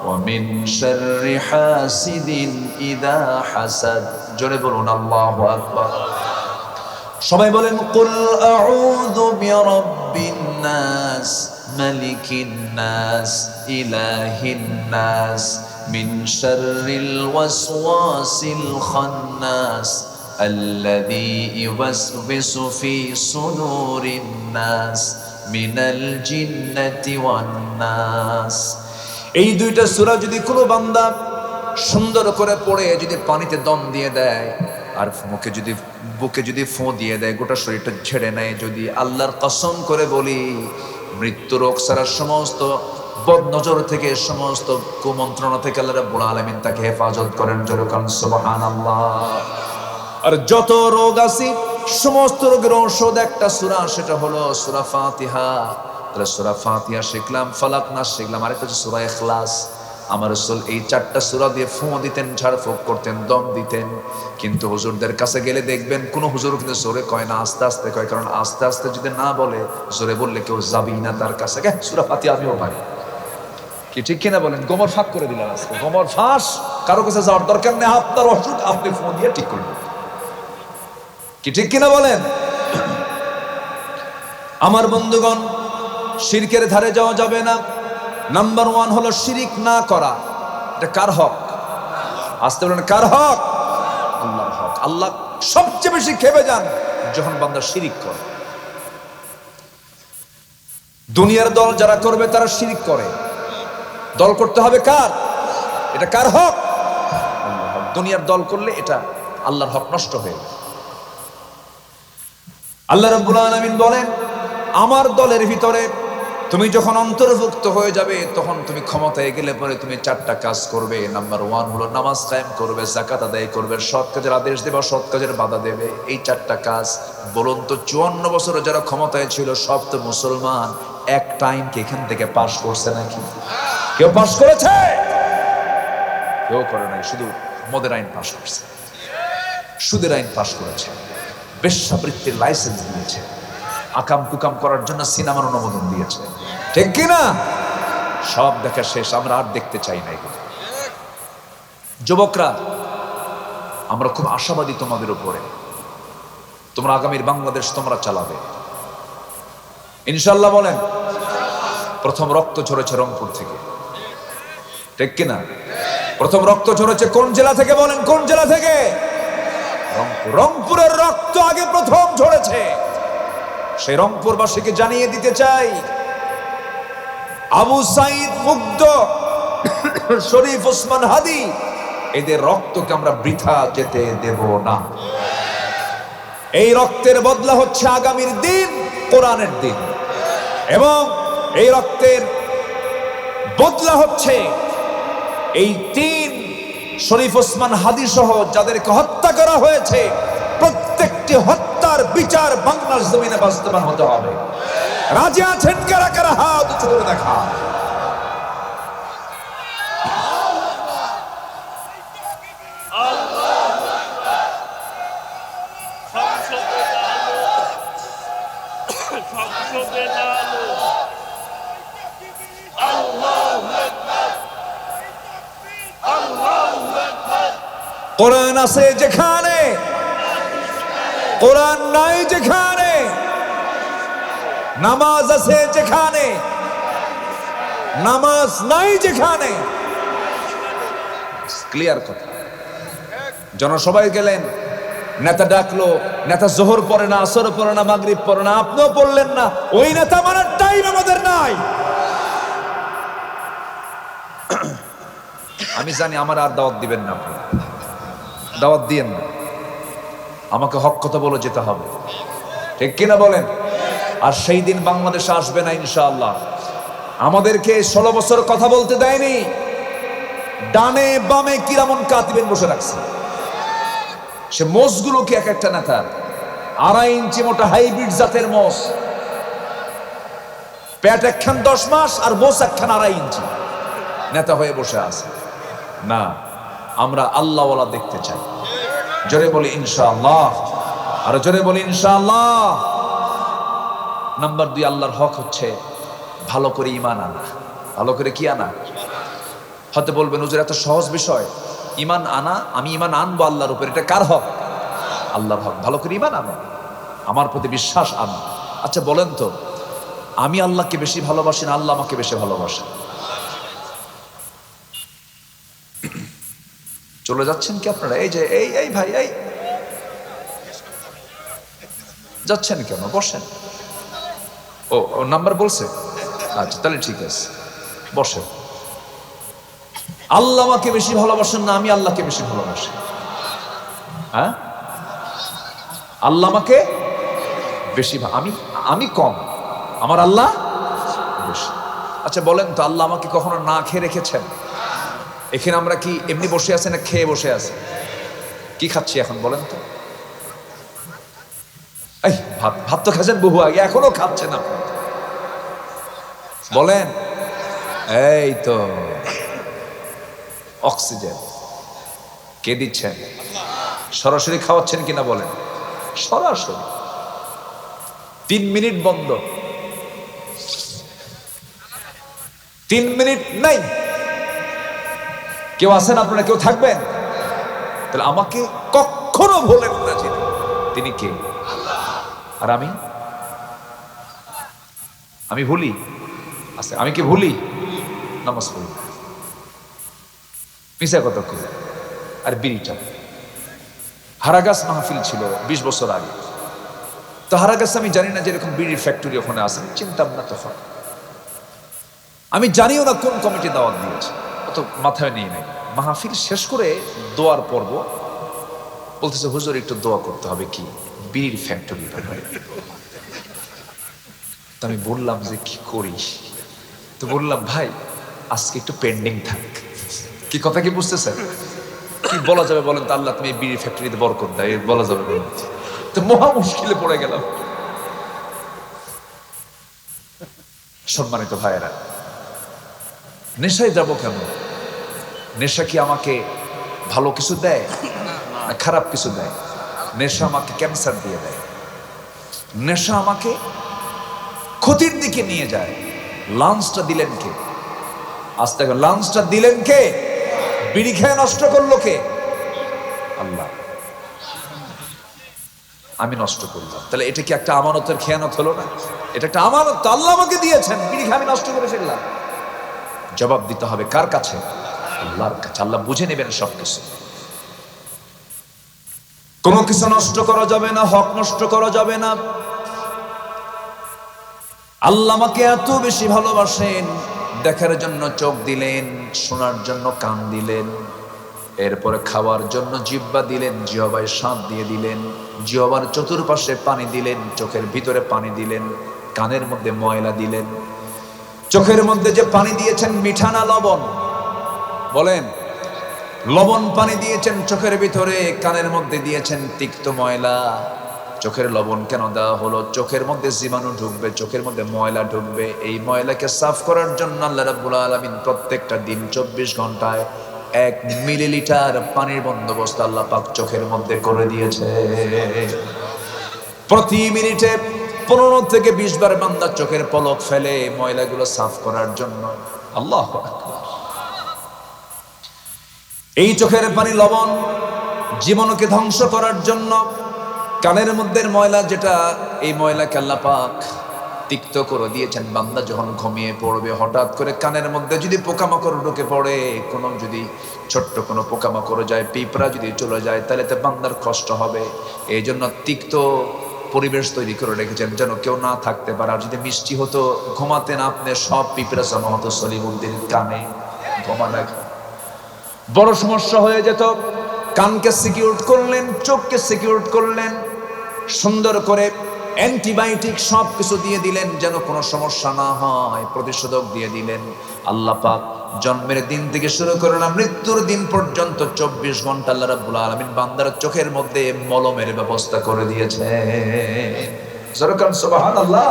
ওয়া মিন শাররি হাসিদিন ইযা হাসাদ। জোরে বলুন আল্লাহু আকবার। সবাই বলেন, কুল আউযু বিরাব্বিন নাস মালিকিন নাস ইলাহিন নাস মিন শাররিল ওয়াসওয়াসিল খান্নাস আল্লাযী ইউওয়াসবিসু ফি সুদুরিন নাস মিনাল জিন্নাতি ওয়ান নাস। এই দুইটা সূরা যদি কোনো বান্দা সুন্দর করে পড়ে যদি পানিতে দম দিয়ে দেয় আর বুকে যদি ফোঁ দিয়ে দেয়, গোটা শরীরটা ছেড়ে নেয়, যদি আল্লাহর কসম করে বলি, মৃত্যু রোগ ছাড়া সমস্ত বদনজর থেকে, সমস্ত কুমন্ত্রণা থেকে আল্লাহ রাব্বুল আলামিন তাকে হেফাজত করেন। জোরে বলুন সুবহানাল্লাহ। আর যত রোগ আছে সমস্ত রোগের ঔষধ একটা সূরা, সেটা হলো সূরা ফাতিহা। তাহলে সূরা ফাতিহা শিখলাম, ফালাক নাস শিখলাম, আরেকটা হচ্ছে সূরা ইখলাস। আমার রাসূল এই চারটা সূরা দিয়ে ফুঁ দিতেন, ঝাড়ফুঁক করতেন, দম দিতেন। কিন্তু হুজুরদের কাছে গেলে দেখবেন কোন হুজুর কিন্তু জোরে কয় না, আস্তে আস্তে কয়, কারণ আস্তে আস্তে যদি না বলে, জোরে বললে কেউ যাবেই না তার কাছে। সূরা ফাতিহা আমিও পারি, কি ঠিক কিনা বলেন? গোমর ফাঁক করে দিলাম আজকে, গোমর ফাঁস। কারো কাছে যাওয়ার দরকার নেই, আপনার অসুখ আপনি ফোন দিয়ে ঠিক করবেন, কি ঠিক কিনা বলেন? আমার বন্ধুগণ, শিরকের ধারে যাওয়া যাবে না। নাম্বার 1 হলো শিরিক না করা। এটা কার হক? আসতে বলেন, কার হক? আল্লাহর হক। আল্লাহ সবচেয়ে বেশি খেপে যান যখন বান্দা শিরিক করে। দুনিয়ার দল যারা করবে তারা শিরিক করে। দল করতে হবে কার? এটা কার হক? দুনিয়ার দল করলে এটা আল্লাহর হক নষ্ট হয়ে যায়। আল্লাহ রাব্বুল আলামিন বলেন, আমার দলের ভিতরে তুমি যখন অন্তর্ভুক্ত হয়ে যাবে তখন তুমি ক্ষমতায় গেলে পরে তুমি 4টা কাজ করবে। নাম্বার 1 হলো নামাজ কায়েম করবে, যাকাত আদায় করবে, সৎ কাজের আদেশ দেবে, অসৎ কাজের বাধা দেবে। এই 4টা কাজ। বলুন তো 54 বছরে যারা ক্ষমতায় ছিল সব তো মুসলমান, এক টাইম কি এখান থেকে পাস করছে নাকি? কেউ পাস করেছে? কেউ করে নাই। শুধু মদের আইন পাস করছে, সুদের আইন পাস করেছে, বেশ্যাবৃত্তির লাইসেন্স দিয়েছে, আকাম কুকাম করার জন্য সিনেমার অনুমোদন দিয়েছে, ঠিক কিনা? সব দেখা শেষ, আমরা আর দেখতে চাই না এগুলো। যুবকরা, আমরা খুব আশাবাদী তোমাদের উপরে। তোমরা আগামীর বাংলাদেশ তোমরা চালাবে ইনশাল্লাহ। বলেন, প্রথম রক্ত ঝরেছে রংপুর থেকে, ঠিক কিনা? প্রথম রক্ত ঝরেছে কোন জেলা থেকে? বলেন, কোন জেলা থেকে? রংপুর। রংপুরের রক্ত আগে প্রথম ঝরেছে। সেই রংপুরবাসীকে জানিয়ে দিতে চাই, আবু সাইদ মুগ্ধ, শরীফ ওসমান হাদি, এদের রক্তকে আমরা বৃথা যেতে দেব না। এই রক্তের বদলা হচ্ছে আগামীর দিন, কোরআনের দিন। এবং এই রক্তের বদলা হচ্ছে এই 3 শরীফ ওসমান হাদি সহ যাদেরকে হত্যা করা হয়েছে, প্রত্যেকটি হত্যার বিচার বাংলার জমিনে বাস্তবায়ন হতে হবে। রাজি আছেন কারা কারা? হাত উঁচু করে দেখা। কোরআন আছে যেখানে, কোরআন নাই যেখানে, নামাজ আছে যেখানে, নামাজ নাই যেখানে। ক্লিয়ার কথা। জনসভায় গেলেন, নেতা ডাকলো, নেতা জোহর পড়ে না, আসর পড়ে না, মাগরিব পড়ে না, আপনিও পড়লেন না। ওই নেতা মানার টাইম আমাদের নাই। আমি জানি আমার আর দাওয়াত দিবেন না, আপনি দাওয়াত দিয়েন না। আমাকে হক কথা বলে যেতে হবে, ঠিক কিনা বলেন? আর সেই দিন বাংলাদেশে আসবে না ইনশাআল্লাহ। আমাদেরকে 16 বছর কথা বলতে দেয়নি। ডানে বামে কিরামন কাতিবেন বসে রাখছে। সে মোষগুলোকে এক একটা নেতা, 2.5 ইঞ্চি মোটা হাইব্রিড জাতের মোষ, পেট একখান 10 মাস আর মোষ একখান 2.5 ইঞ্চি, নেতা হয়ে বসে আছে। না, আমরা আল্লাহওয়ালা দেখতে চাই। জোরে বলি ইনশাআল্লাহ, আর জোরে বলি ইনশাআল্লাহ। নাম্বার 2, আল্লাহর হক হচ্ছে ভালো করে ঈমান আনা। ভালো করে কি আনা? হয়তো বলবেন, হুজুর এত সহজ বিষয়, ঈমান আনা, আমি ঈমান আনবো আল্লাহর উপর, এটা কার হক? আল্লাহর হক। ভালো করে ঈমান আনো, আমার প্রতি বিশ্বাস আনো। আচ্ছা বলেন তো, আমি আল্লাহকে বেশি ভালোবাসি না আল্লাহ আমাকে বেশি ভালোবাসেন? চলে যাচ্ছেন কি আপনারা? এই যে এই ভাই, এই যাচ্ছেন কেন? বসেন। ও নাম্বার বলছে? আচ্ছা তাহলে ঠিক আছে, বসেন। আল্লাহ আমাকে বেশি ভালোবাসেন না আমি আল্লাহকে বেশি ভালোবাসি? হ্যাঁ, আল্লাহ আমাকে বেশি, আমি কম, আমার আল্লাহ বেশি। আচ্ছা বলেন তো, আল্লাহ আমাকে কখনো না খেয়ে রেখেছেন? এখানে আমরা কি এমনি বসে আছি না খেয়ে বসে আছি? কি খাচ্ছি এখন বলেন তো? এই ভাত তো খাচ্ছেন বহু আগে, এখনো খাচ্ছেন আপনি। বলেন, এই তো অক্সিজেন কে দিচ্ছেন? সরাসরি খাওয়াচ্ছেন কিনা বলেন? সরাসরি। 3 মিনিট বন্ধ, 3 মিনিট নাই। কেউ আছেন আপনারা? কেউ থাকবেন? তাহলে আমাকে কখনো ভুলেন না যিনি, তিনি কে? আর আমি ভুলি? আচ্ছা, আমি কি ভুলি? নামাজ পড়ি, মিশা কত করে। আর বিড়িটা, হারাগাছ মাহফিল ছিল 20 বছর আগে। তো হারাগাছ আমি জানি না যে এরকম বিড়ির ফ্যাক্টরি ওখানে আছে, চিন্তাম না তখন। আমি জানিও না কোন কমিটি দাওয়াত দিয়েছে, অত মাথায় নিয়ে নাই। মাহফিল শেষ করে দোয়ার পর্ব, বলতেছে হুজুর একটু দোয়া করতে হবে, কি বিড়ির ফ্যাক্টরি ব্যাপারে। তো আমি বললাম যে কি করিস, তো বললাম ভাই আজকে একটু পেন্ডিং থাক। কি কথা কি বুঝতেছেন? কি বলা যাবে বলেন তো, আল্লাহ তুমি এই বিড়ির ফ্যাক্টরিতে বরকত দেয়, বলা যাবে বলেন? তো মহা মুশকিলে পড়ে গেলাম। সম্মানিত ভাইয়েরা, নেশায় যাব কেন? নেশা কি আমাকে ভালো কিছু দেয় না খারাপ কিছু দেয়? নেশা আমাকে ক্যান্সার দিয়ে দেয়, নেশা আমাকে ক্ষতির দিকে নিয়ে যায়। লাঞ্চটা দিলেন কে? আস্তে করে লাঞ্চটা দিলেন কে? বিড়ি খেয়ে নষ্ট করলো কে? আল্লাহ। আমি নষ্ট করলাম, তাহলে এটা কি একটা আমানতের খেয়ানত হলো না? এটা একটা আমানত, আল্লাহ আমাকে দিয়েছেন, বিড়ি খেয়ে আমি নষ্ট করে ফেললাম। জবাব দিতে হবে কার কাছে? আল্লাহর কাছে। আল্লাহ বুঝে নেবেন সবকিছু। কোনো কিছু নষ্ট করা যাবে না, হক নষ্ট করা যাবে না। আল্লাহ আমাকে এত বেশি ভালোবাসেন, দেখার জন্য চোখ দিলেন, শোনার জন্য কান দিলেন, এরপরে খাওয়ার জন্য জিহ্বা দিলেন, জিহ্বায় স্বাদ দিয়ে দিলেন, জিহ্বার চতুর্পাশে পানি দিলেন, চোখের ভিতরে পানি দিলেন, কানের মধ্যে ময়লা দিলেন। চোখের মধ্যে যে পানি দিয়েছেন মিঠা না লবণ? বলেন। লবণ পানি দিয়েছেন চোখের ভিতরে, কানের মধ্যে দিয়েছেন তিক্ত ময়লা। চোখের লবণ কেন দেওয়া হলো? চোখের মধ্যে জীবাণু ঢুকবে, চোখের মধ্যে ময়লা ঢুকবে। এই ময়লাকে সাফ করার জন্য আল্লাহ রাব্বুল আলামিন প্রত্যেকটা দিন 24 ঘন্টায় 1 মিলিলিটার পানির বন্দোবস্ত আল্লাহ পাক চোখের মধ্যে করে দিয়েছে। প্রতি মিনিটে 15 থেকে 20 বার বান্দা চোখের পলক ফেলে ময়লাগুলো সাফ করার জন্য। আল্লাহু আকবার। এই চোখের পানি লবণ জীবনকে ধ্বংস করার জন্য। কানের মধ্যে ময়লা যেটা, এই ময়লাকে আল্লাহ পাক তিক্ত করে দিয়েছেন। বান্দা যখন ঘুমিয়ে পড়বে, হঠাৎ করে কানের মধ্যে যদি পোকামাকড় ঢুকে পড়ে, কোনো যদি ছোট্ট কোনো পোকামাকড় যায়, পিঁপড়া যদি চলে যায়, তাহলে তো বান্দার কষ্ট হবে। এই জন্য তিক্ত পরিবেশ তৈরি করে রেখেছেন যেন কেউ না থাকতে পারে। আর যদি মিষ্টি হতো, ঘুমাতেন আপনি, সব পিঁপড়া জমা হতো সলিমুদ্দিন কানে, ঘুমা দেখা বড় সমস্যা হয়ে যেত। কানকে সিকিউর করলেন, চোখকে সিকিউর করলেন, সুন্দর করে অ্যান্টিবায়োটিক সব কিছু দিয়ে দিলেন যেন কোনো সমস্যা না হয়, প্রতিষেধক দিয়ে দিলেন। আল্লাহ পাক জন্মের দিন থেকে শুরু করে না মৃত্যুর দিন পর্যন্ত 24 ঘন্টা আল্লাহ রাব্বুল আলামিন বান্দার চোখের মধ্যে মলমের ব্যবস্থা করে দিয়েছে। সুবহানাল্লাহ।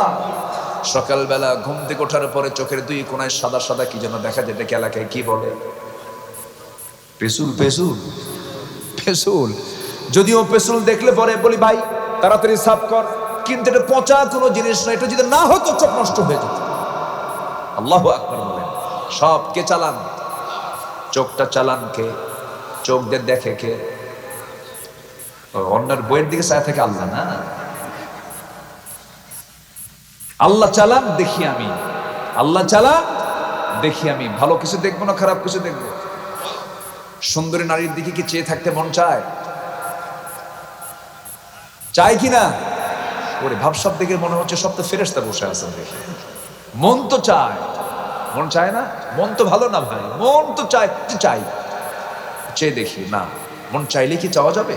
সকালবেলা ঘুম থেকে ওঠার পরে চোখের 2 কোণায় সাদা সাদা কি যেন দেখা যায়, এটাকে এলাকায় কি বলে? পেসুল। পেসুল পেসুল। যদিও পেসুল দেখলে পরে বলি ভাই তাড়াতাড়ি সাফ কর, কিন্তু এটা পচা কোনো জিনিস না, এটা যদি না হতো চোখ নষ্ট হয়ে যেত। আল্লাহু আকবার বলেন। সব কে চালান? চোখটা চালান কে? চোখ দিয়ে দেখে কে? অন্যের বইয়ের দিকে চায় থাকে আল্লাহ না। আল্লাহ চালান দেখি আমি, আল্লাহ চালান দেখি আমি। ভালো কিছু দেখবো না খারাপ কিছু দেখবো? সুন্দরী নারীর দিকে কি চেয়ে থাকতে মন চায়? চায় কি না? ওরে ভাবসাব দেখে মনে হচ্ছে সব তো ফেরেশতা বসে আছেন দেখে। মন তো চায়, মন চায় না? মন তো ভালো না ভাই, মন তো চায়, চাই চেয়ে দেখি না। মন চাইলে কি চাওয়া যাবে?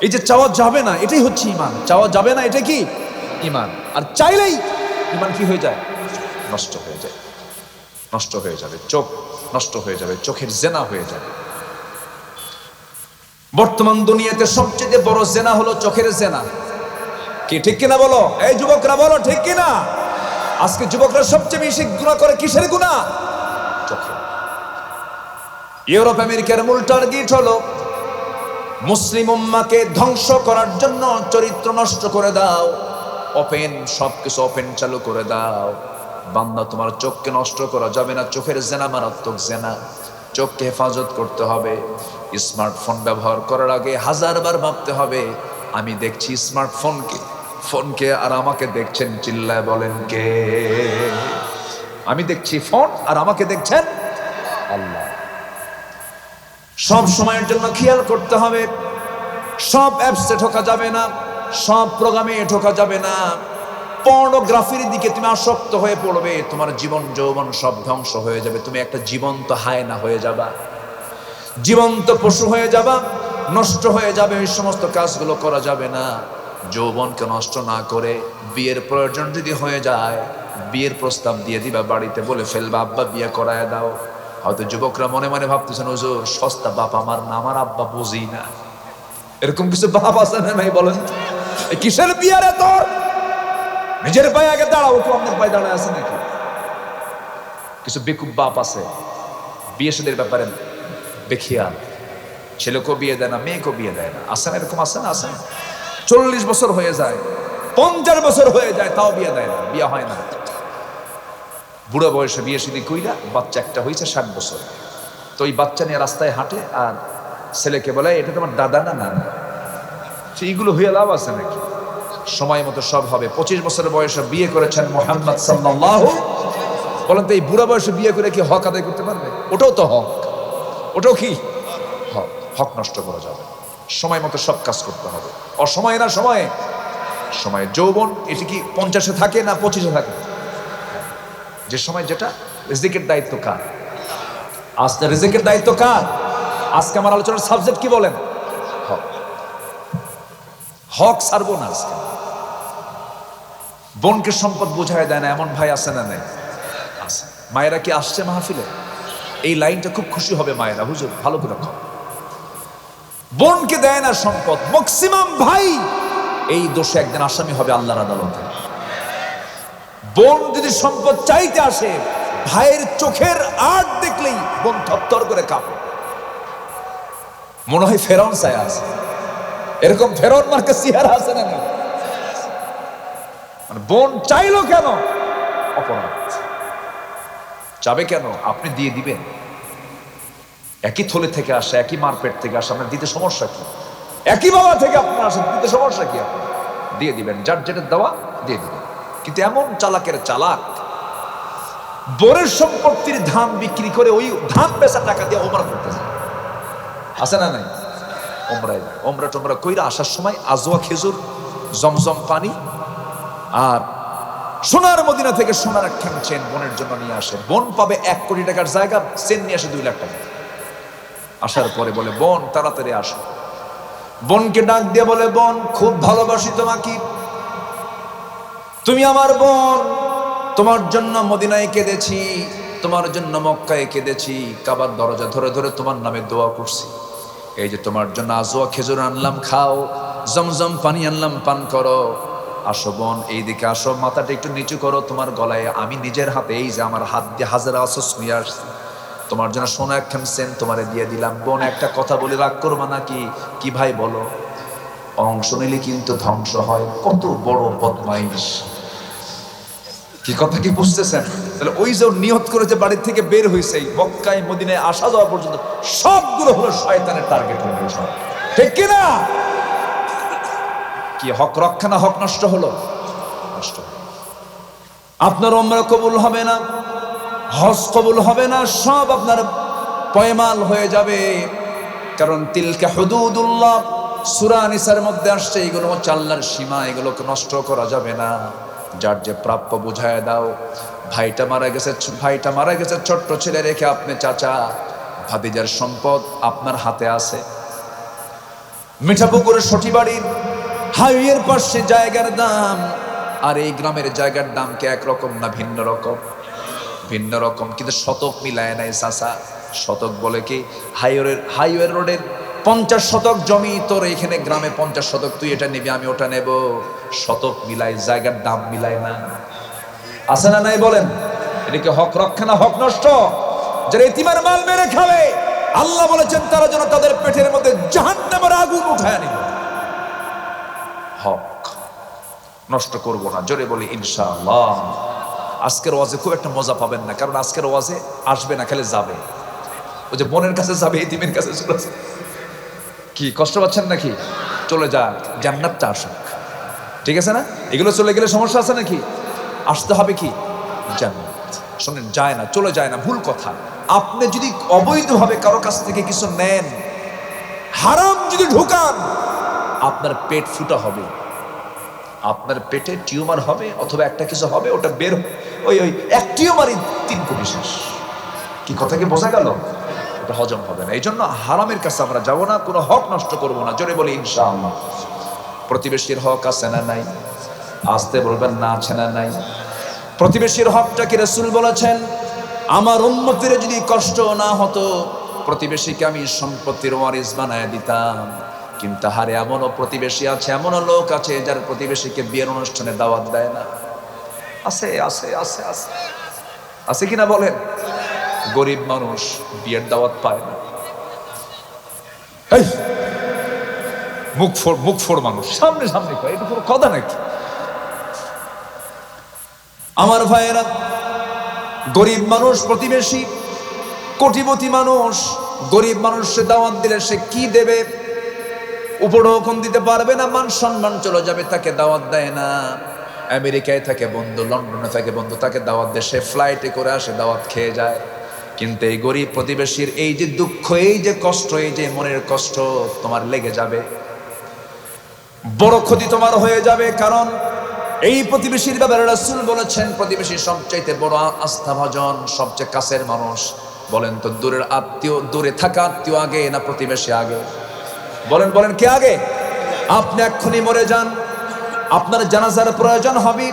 এই যে চাওয়া যাবে না এটাই হচ্ছে ঈমান। চাওয়া যাবে না এটা কি ঈমান। আর চাইলেই ঈমান কি হয়ে যায়? নষ্ট হয়ে যায়, নষ্ট হয়ে যাবে। চোখ নষ্ট হয়ে যাবে, চোখের জেনা হয়ে যাবে। বর্তমান দুনিয়াতে সবচেয়ে বড় জেনা হলো চোখের জেনা। কি ঠিক কিনা বলো? এই যুবকরা বলো ঠিক কিনা? আজকে যুবকরা সবচেয়ে বেশি গুনাহ করে কিসের গুনাহ? চোখের। ইউরোপ আমেরিকার মূল টার্গেট হলো মুসলিম উম্মাহকে ধ্বংস করার জন্য চরিত্র নষ্ট করে দাও, ওপেন সবকিছু ওপেন চালু করে দাও। বান্দা তোমার চোখকে নষ্ট করা যাবে না। চোখের জেনা মারাত্মক জেনা, চোখকে হেফাজত করতে হবে। স্মার্টফোন ব্যবহার করার আগে 1000 বার ভাবতে হবে আমি দেখছি স্মার্টফোনকে, ফোনকে আর আমাকে দেখছেন, চিল্লায় বলেন কে? আমি দেখছি ফোন আর আমাকে দেখছেন আল্লাহ। সব সময়ের জন্য খেয়াল করতে হবে, সব অ্যাপসে ঢোকা যাবে না, সব প্রোগ্রামে ঢোকা যাবে না। পর্নোগ্রাফির দিকে তুমি আসক্ত হয়ে পড়বে, তোমার জীবন যৌবন সব ধ্বংস হয়ে যাবে। তুমি একটা জীবন্ত হায়না হয়ে যাবা। জীবন্ত পশু হয়ে যাবা, নষ্ট হয়ে যাবে, ওই সমস্ত কাজগুলো করা যাবে না। যৌবনকে নষ্ট না করে বিয়ের প্রয়োজন যদি হয়ে যায়, বিয়ের প্রস্তাব দিয়ে দিবা, বাড়িতে বলে ফেলবা আব্বা বিয়ে করায় দাও। হয়তো যুবকরা মনে মনে ভাবতেছেন হুজুর সস্তা বাপ আমার না, আমার আব্বা বুঝি না। এরকম কিছু বাপ আছে না ভাই বলেন? কিসের বিয়ে রে তোর? নিজের পায়ে আগে দাঁড়াও, তো আপনার পায়ে দাঁড়ায় আছে নাকি? কিছু বেকুব বাপ আছে বিয়ে সাদের ব্যাপারে বেখিয়াল, ছেলেকেও বিয়ে দেয় না, মেয়েকেও বিয়ে দেয় না। আছে না এরকম? আছে না? আছে না? 40 বছর হয়ে যায়, 50 বছর হয়ে যায়, তাও বিয়ে দেয় না, বিয়ে হয় না। বুড়ো বয়সে বিয়ে শাদী কইরা বাচ্চা একটা হয়েছে 60 বছর, তো ওই বাচ্চা নিয়ে রাস্তায় হাঁটে আর ছেলেকে বলে এটা তোমার দাদা না নানা। এইগুলো হয়ে লাভ আছে নাকি? সময় মতো সব হবে। 25 বছর বয়সে বিয়ে করেছেন মুহাম্মদ সাল্লাল্লাহু, বলেন তো এই বুড়া বয়সে বিয়ে করে কি হক আদায় করতে পারবে? ওটাও তো হক, ওটাও কি হক? হক নষ্ট করা যাবে। সময় মতো সব কাজ করতে হবে। অসময়ে না সময়ে, সময়ে। যৌবন এটি কি 50-এ থাকে না 25-এ থাকে? যে সময় যেটা, রিজিকের দায়িত্ব কার? আজকে রিজিকের দায়িত্ব কার? আজকে আমার আলোচনার সাবজেক্ট কি বলেন? হক। হক ছাড়বো না আজকে। বোনকে সম্পদ বোঝায় দেয় না এমন ভাই আছে না? নাই? আছে। মায়েরা কি আসছে মাহফিলে? এই লাইনটা খুব খুশি হবে মায়েরা, হুজুর ভালো করে খাও। বোনকে দেয় না সম্পদ, ম্যাক্সিমাম ভাই এই দোষে একদিন আসামি হবে আল্লাহর আদালতে। বোন যদি সম্পদ চাইতে আসে, ভাইয়ের চোখের আট দেখলেই বোন থরথর করে কাঁপে, মনে হয় ফেরাউন ছায়া আছে। এরকম ফেরাউন মার্কা চেহারা আছে না? মানে বোন চাইলো কেন? অপরাধ। চাবে কেন? আপনি দিয়ে দিবেন। একই থলে থেকে আসে, একই মারপেট থেকে আসে, আপনার দিতে সমস্যা কি? একই বাবা থেকে আপনার আসে, দিতে সমস্যা কি? আপনি দিয়ে দিবেন, যার যেটা দেওয়া দিয়ে দিবেন। কিন্তু এমন চালাকের চালাক, বোরের সম্পত্তির ধান বিক্রি করে ওই ধান বেচা টাকা দিয়ে ওমরা করতেছে। আছে না? নাই? ওমরা টোমরা কইরা আসার সময় আজওয়া খেজুর, জমজম পানি আর সোনার মদিনা থেকে সোনার একখান চেন বোনের জন্য নিয়ে আসে। বোন পাবে 1 কোটি টাকার জায়গা, চেন নিয়ে আসে 2 লাখ টাকা। আসার পরে বলে বোন তাড়াতাড়ি আসো। বোনকে ডাক দিয়ে বলে বোন খুব ভালোবাসি তোমাকে, তুমি আমার বোন, তোমার জন্য মদিনায় কেঁদেছি, তোমার জন্য মক্কায় কেঁদেছি, কাবার দরজা ধরে ধরে তোমার নামে দোয়া করছি। এই যে তোমার জন্য আজওয়া খেজুর আনলাম, খাও, জমজম পানি আনলাম, পান করো। আসো বোন, এইদিকে আসো, মাথাটা একটু নিচু করো, তোমার গলায় আমি নিজের হাতে, এই যে আমার হাত দিয়ে হাজার আসো ছুঁয়ে আসছি, তোমার জন্য সোনা একখান সেন তোমারে দিয়ে দিলাম। বোন একটা কথা বলে রাগ করবা নাকি? কি ভাই বলো? অংশ নিলে কিন্তু ধ্বংস হয়। কত বড় বদমাইশ! কি কথা কি বুঝতেছেন? তাহলে ওই যে নিয়ত করেছে বাড়ির থেকে বের হয়েছে, মক্কায় মদিনায় আসা যাওয়া পর্যন্ত সবগুলো হলো শয়তানের টার্গেট হয়ে গেল। সব ঠিক কিনা? কি হক রক্ষা না হক নষ্ট হলো? নষ্ট। আপনার উমরা কবুল হবে না, হজ কবুল হবে না, সব আপনার পয়মাল হয়ে যাবে। কারণ তিলকা হুদুদুল্লাহ, সূরা নিসার মধ্যে আসছে, এগুলো হচ্ছে আল্লাহর সীমা, এগুলোকে নষ্ট করা যাবে না। যার যে প্রাপ্য বুঝায় দাও। ভাইটা মারা গেছে, ছোট্ট ছেলে রেখে আপনি চাচা, ভাতিজার সম্পদ আপনার হাতে আছে। মিঠাপুকুরের সঠিবাড়ির হাইওয়ের পাশে জায়গার দাম আর এই গ্রামের জায়গার দাম কি একরকম না ভিন্ন রকম? ভিন্ন রকম। কিন্তু শতক মিলায় নাই চাচা। শতক বলে কি? হাইওয়ে রোডের 50 শতক জমি তোর এইখানে গ্রামে 50 শতক, তুই এটা নিবি আমি ওটা নেব। শতক মিলাই, জায়গার দাম মিলায় না। আছে না নাই বলেন? এটাকে হক রক্ষা না হক নষ্ট? যারা এতিমের মাল মেরে খাবে, আল্লাহ বলেছেন তারা যেন তাদের পেটের মধ্যে জাহান্নামের আগুন উঠায় নিবে। হক নষ্ট করব না, জোরে বলি ইনশাআল্লাহ। আজকের ওয়াজে খুব একটা মজা পাবেন না, কারণ আজকের ওয়াজে আসবে না, খালি যাবে। ওই যে বোনের কাছে যাবে, এতিমের কাছে চলে যাবে। কি কষ্ট পাচ্ছেন নাকি? চলে যাক, জান্নাতটা আসুক, ঠিক আছে না? এগুলো চলে গেলে সমস্যা আছে নাকি? আসতে হবে কি? জান্নাত। শোনেন, যায় না, চলে যায় না, ভুল কথা। আপনি যদি অবৈধভাবে কারো কাছ থেকে কিছু নেন, হারাম যদি ঢুকান, আপনার পেট ফুটা হবে, আপনার পেটে টিউমার হবে, অথবা একটা কিছু হবে, ওটা বের ওই এক টিউমারই 3 কোটি শেষ। কি কথা কি বোঝা গেল? এটা হজম হবে না। এই জন্য হারামের কাছে আমরা যাব না, কোনো হক নষ্ট করব না। জোরে বলি ইনশাআল্লাহ। প্রতিবেশীর হক আছে না নাই? আসতে বলবেন না, আছে না নাই? প্রতিবেশীর হকটা কি রাসূল বলেছেন, আমার উম্মতের যদি কষ্ট না হতো প্রতিবেশীকে আমি সম্পত্তির ওয়ারিস বানায় দিতাম। কিন্তু হারে এমনও প্রতিবেশী আছে, এমনও লোক আছে যার প্রতিবেশীকে বিয়ের অনুষ্ঠানে দাওয়াত দেয় না। আছে আছে আছে আছে আছে কিনা বলেন? গরিব মানুষ বিয়ের দাওয়াত পায় না। এই মুখ ফোড় মানুষ সামনে সামনে কয়, এটা কোনো কথা নাকি? আমার ভাইয়েরা, গরিব মানুষ প্রতিবেশী, কোটিপতি মানুষ গরিব মানুষকে দাওয়াত দিলে সে কি দেবে? উপঢৌকন দিতে পারবে না, মান সম্মান চলে যাবে, তাকে দাওয়াত দেয় না। আমেরিকায় থাকে বন্ধু, লন্ডনে থাকে বন্ধু, তাকে দাওয়াত দেয়, সে ফ্লাইটে করে আসে, দাওয়াত খেয়ে যায়। কিন্তু এই গরিব প্রতিবেশীর এই যে দুঃখ, এই যে কষ্ট, এই যে মনের কষ্ট তোমার লেগে যাবে, বড় ক্ষতি তোমার হয়ে যাবে। কারণ এই প্রতিবেশীর ব্যাপারে রাসূল বলেছেন, প্রতিবেশী সবচাইতে বড় আস্থাভাজন, সবচেয়ে কাছের মানুষ। বলেন তো দূরের আত্মীয়, দূরে থাকা আত্মীয় আগে না প্রতিবেশী আগে? বলেন বলেন, কে আগে? আপনি এক্ষুনি মরে যান, আপনার জানাজার প্রয়োজন হবে,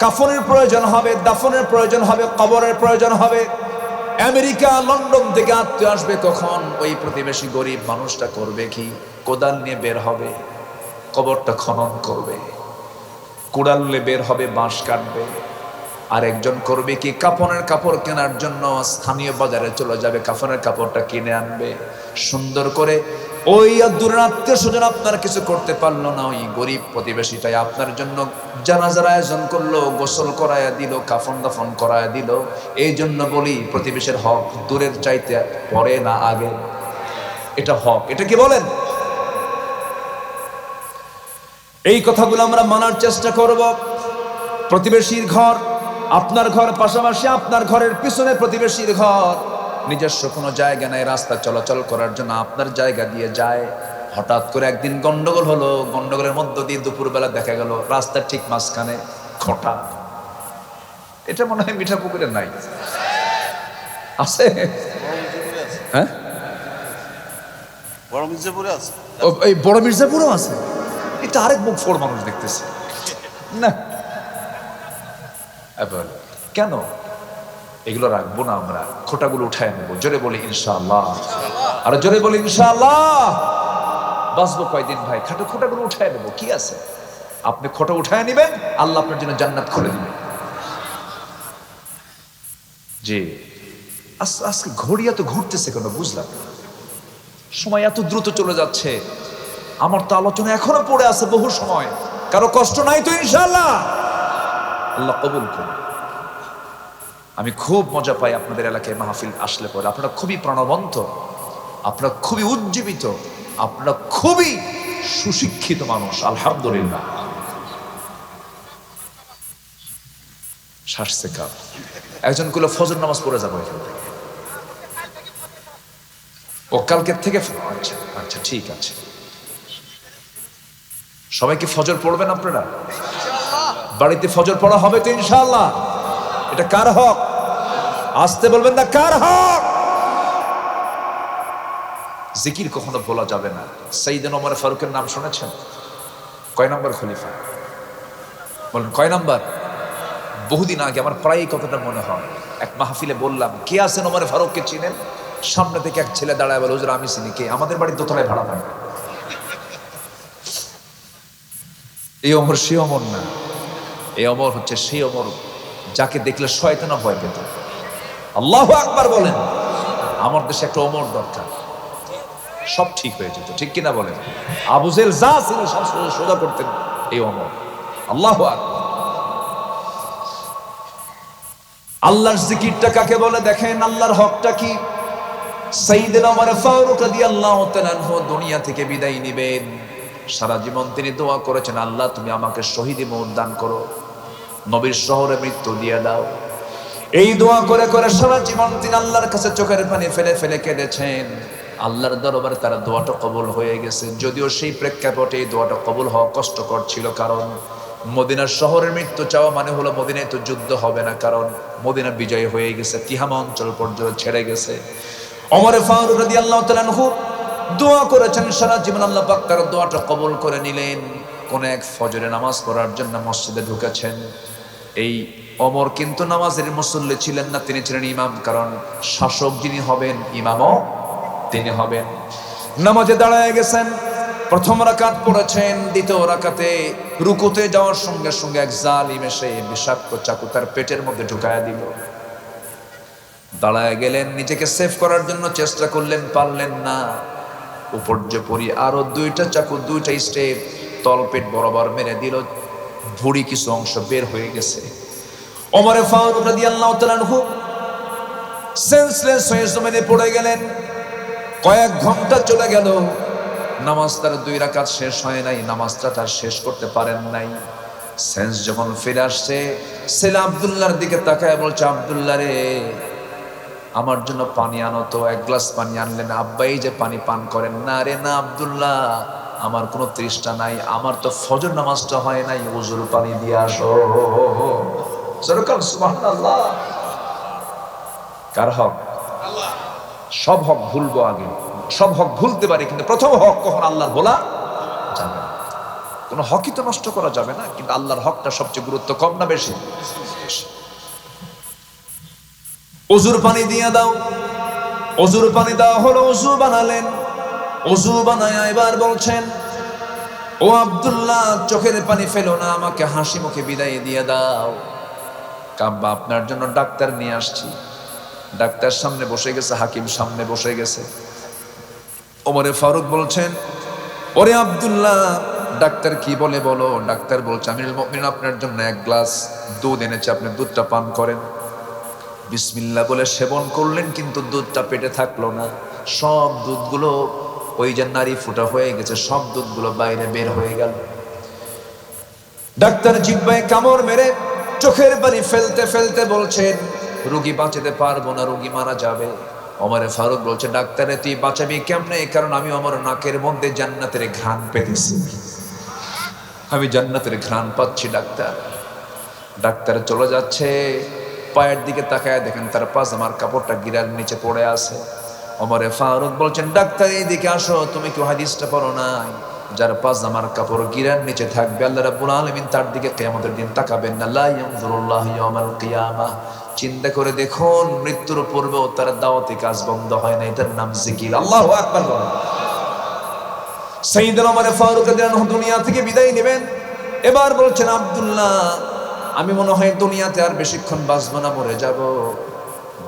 কাফনের প্রয়োজন হবে, দাফনের প্রয়োজন হবে, কবরের প্রয়োজন হবে। আমেরিকা লন্ডন থেকে আত্মীয় আসবে, কখন? ওই প্রতিবেশী গরিব মানুষটা করবে কি? কোদাল নিয়ে বের হবে, কবরটা খনন করবে, কুড়াল নিয়ে বের হবে, বাঁশ কাটবে। আর একজন করবে কি? কাফনের কাপড় কেনার জন্য স্থানীয় বাজারে চলে যাবে, কাফনের কাপড়টা কিনে আনবে সুন্দর করে। ওই দূরের আত্মীয় স্বজন আপনার কিছু করতে পারলো না, ওই গরিব প্রতিবেশীটাই আপনার জন্য জানাজার আয়োজন করলো, গোসল করায়া দিল, কাফন দাফন করায়া দিল। এই জন্য বলি প্রতিবেশীর হক দূরের চাইতে পরে না আগে? এটা হক, এটা কি বলেন? এই কথাগুলো আমরা মানার চেষ্টা করব। প্রতিবেশীর ঘর, আপনার ঘর, পাশাপাশি আপনার ঘরের পিছনে প্রতিবেশীর ঘর। নিজস্ব কোনো জায়গা নাই, রাস্তা চলাচল করার জন্য আপনার জায়গা দিয়ে যায়। হঠাৎ করে একদিন গন্ডগোল হলো, গন্ডগোলের মধ্য দিয়ে দুপুরবেলা দেখা গেল রাস্তার ঠিক মাঝখানে খোঁটা। এটা মনে হয় মিঠা পুকুরে নাই, আছে? হ্যাঁ, বড় মির্জাপুরে আছে। এই বড় মির্জাপুরও আছে। এটা আরেক মুখ ফোড় মানুষ দেখতেছে না। কেন এগুলো রাখবো না? আমরা খোটাগুলো উঠায় নেবো। জোরে বলি ইনশাআল্লাহ, আর জোরে বলি ইনশাআল্লাহ। বাঁচবো কয়দিন ভাই, খোটাগুলো উঠায় নেবো, কি আছে? আপনি খোটা উঠায় নিবেন, আল্লাহ আপনার জন্য জান্নাত খুলে দিবেন। জি, আজকে ঘড়ি এত ঘুরতেছে কেন বুঝলাম না, সময় এত দ্রুত চলে যাচ্ছে। আমার তো আলোচনা এখনো পড়ে আছে বহু সময়। কারো কষ্ট নাই তো ইনশাআল্লাহ? আল্লাহ কবুল করুন। আমি খুব মজা পাই আপনাদের এলাকায় মাহফিল আসলে পরে। আপনারা খুবই প্রাণবন্ত, আপনারা খুবই উজ্জীবিত, আপনারা খুবই সুশিক্ষিত মানুষ, আলহামদুলিল্লাহ। শ্বাসছে কাপ একজন গুলো ফজর নামাজ পড়ে যাবো এখান থেকে। ও কালকের থেকে? আচ্ছা আচ্ছা, ঠিক আছে। সবাইকে ফজর পড়বেন আপনারা? বাড়িতে ফজর পড়া হবে তো ইনশাআল্লাহ? এটা কার হক? আসতে বলবেন না, কার হক? জিকির কখনো বলা যাবে না। সাইয়েদনা ওমর ফারুকের নাম শুনেছেন? কয় নম্বর খলিফা? বলেন কয় নম্বর? বহুদিন আগে আমার প্রায় কথাটা মনে হয়, এক মাহফিলে বললাম, কে আছেন ওমর ফারুককে চিনেন? সামনে থেকে এক ছেলে দাঁড়ায় বলে, হুজুর আমি চিনি। কে? আমাদের বাড়ির দোতলায় ভাড়া পায়। এই ওমর সে ওমর না, এই ওমর হচ্ছে সেই ওমর যাকে দেখলে শয়তানও ভয় পেত। আল্লাহু আকবার বলেন। আমার দেশে একটা ওমর দরকার, সব ঠিক হয়ে যেত, ঠিক কিনা বলেন? আবু জেল যা ছিল সব সোজা করতেন এই ওমর। আল্লাহু আকবার। আল্লাহর জিকিরটা কাকে বলে দেখেন, আল্লাহর হকটা কি? সাইয়েদনা ওমর ফারুক রাদিয়াল্লাহু তাআলা আনহু দুনিয়া থেকে বিদায় নেবেন, সারা জীবন তিনি দোয়া করেছেন, আল্লাহ তুমি আমাকে শহীদি মওত দান করো, নবীর শহরে মৃত্যু দিয়ে দাও। এই দোয়া করে করে সারা জীবন তিনি আল্লাহর কাছে চোখের পানি ফেলে ফেলে কেঁদেছেন। আল্লাহর দরবারে তার দোয়াটা কবুল হয়ে গেছে। যদিও সেই প্রেক্ষাপটে এই দোয়াটা কবুল হওয়া কষ্টকর ছিল, কারণ মদিনার শহরের মৃত্যু চাওয়া মানে হলো মদিনায় তো যুদ্ধ হবে না, কারণ মদিনা বিজয় হয়ে গেছে, তিহামা অঞ্চল পর্যন্ত ছেড়ে গেছে। ওমর ফারুক রাদিয়াল্লাহু তাআলা আনহু দোয়া করেছেন, সারা জীবন আল্লাহ পাক তার দোয়াটা কবুল করে নিলেন। কোন এক ফজরে নামাজ পড়ার জন্য মসজিদে ঢুকেছেন। এই ওমর কিন্তু নামাজের মুসল্লি ছিলেন না, তিনি ছিলেন ইমাম। কারণ শাসক যিনি হবেন, ইমামও তিনি হবেন। নামাজে দাঁড়ায় গেছেন, প্রথম রাকাত পড়েছেন। দ্বিতীয় রাকাতে রুকুতে যাওয়ার সঙ্গে সঙ্গে এক জালিম এসে বিষাক্ত চাকু তার পেটের মধ্যে ঢুকায়া দিল। দাঁড়ায় গেলেন, নিজেকে সেভ করার জন্য চেষ্টা করলেন, পারলেন না। উপর যে পরি আরো দুইটা চাকু, দুইটা স্টেপ তলপেট বরাবর মেরে দিল। ভুঁড়ি কিছু অংশ বের হয়ে গেছে। ওমর ফারুক রাদিয়াল্লাহু তাআলা আনহু সেন্সলেস হয়ে জমিনে পড়ে গেলেন। কয়েক ঘন্টা চলে গেল, নামাজ তার 2 রাকাত শেষ হয় নাই, নামাজটা তার শেষ করতে পারেন নাই। সেন্স যখন ফিরে আসছে, ছেলে আব্দুল্লাহর দিকে তাকায় বলছে, আব্দুল্লাহ রে, আমার জন্য পানি আনো তো। 1 গ্লাস পানি আনলেন। আব্বা এই যে পানি পান করেন। না রে না আব্দুল্লাহ, আমার কোনো তৃষ্ণা নাই, আমার তো ফজর নামাজটা হয় নাই, ওযুর পানি দিয়ে আসো। সুবহানাল্লাহ। কার হক? আল্লাহ। সব হক ভুলবো আগে, সব হক ভুলতে পারি, কিন্তু প্রথম হক কখন আল্লাহর বলা যাবে না। কোনো হকই তো নষ্ট করা যাবে না, কিন্তু আল্লাহর হকটা সবচেয়ে গুরুত্ব কম না বেশি? ওযুর পানি দিয়ে দাও। ওযুর পানি দেওয়া হলো, ওযু বানালেন। ওযু বানায় এবার বলছেন, ও আব্দুল্লাহ, চোখের পানি ফেলো না, আমাকে হাসি মুখে বিদায় দিয়ে দাও। কাব্বা, আপনার জন্য ডাক্তার নিয়ে আসছি। ডাক্তার সামনে বসে গেছে, হাকিম সামনে বসে গেছে। ওমরে ফারুক বলছেন, ওরে আব্দুল্লাহ, ডাক্তার কি বলে বলো। ডাক্তার বলছে, আমিরুল মুমিনিন, আপনার জন্য 1 গ্লাস দুধ এনেছে, আপনি দুধটা পান করেন। বিসমিল্লাহ বলে সেবন করলেন, কিন্তু দুধটা পেটে থাকলো না। সব দুধগুলো ওই যে নারী ফুটা হয়ে গেছে, সব দুধগুলো বাইরে বের হয়ে গেল। ডাক্তার জিহ্বায় কামড় মেরে চোখের পানি ফেলতে ফেলতে বলছেন, রোগী বাঁচাতে পারবো না, রোগী মারা যাবে। ওমরে ফারুক বলছে, ডাক্তারে তুই বাঁচাবি কেমনে? কারণ আমি আমার নাকের মধ্যে জান্নাতের ঘ্রাণ পেতেছি, আমি জান্নাতের ঘ্রাণ পাচ্ছি। ডাক্তার চলে যাচ্ছে, পায়ের দিকে তাকায় দেখেন তার পাজামার কাপড়টা গিরার নিচে পড়ে আছে। ওমরে ফারুক বলছেন, ডাক্তার এইদিকে আসো, তুমি কি হাদিসটা পড়ো নাই? যার পাজামার কাপড় গিরার নিচে থাকবে, আল্লাহ রাব্বুল আলামিন তার দিকে কিয়ামতের দিন তাকাবেন না। লা ইয়ানজুরুল্লাহু ইয়াওমাল কিয়ামাহ। চিন্তা করে দেখুন, মৃত্যুর পূর্বেও তার দাওয়াতি কাজ বন্ধ হয় না। এটার নাম জিকির। আল্লাহু আকবার বলেন। সাইয়েদনা ওমর ফারুক রাদিয়াল্লাহু আনহু দুনিয়া থেকে বিদায় নেবেন। এবার বলছেন, আব্দুল্লাহ, আমি মনে হয় দুনিয়াতে আর বেশিক্ষণ বাঁচব না, মরে যাব।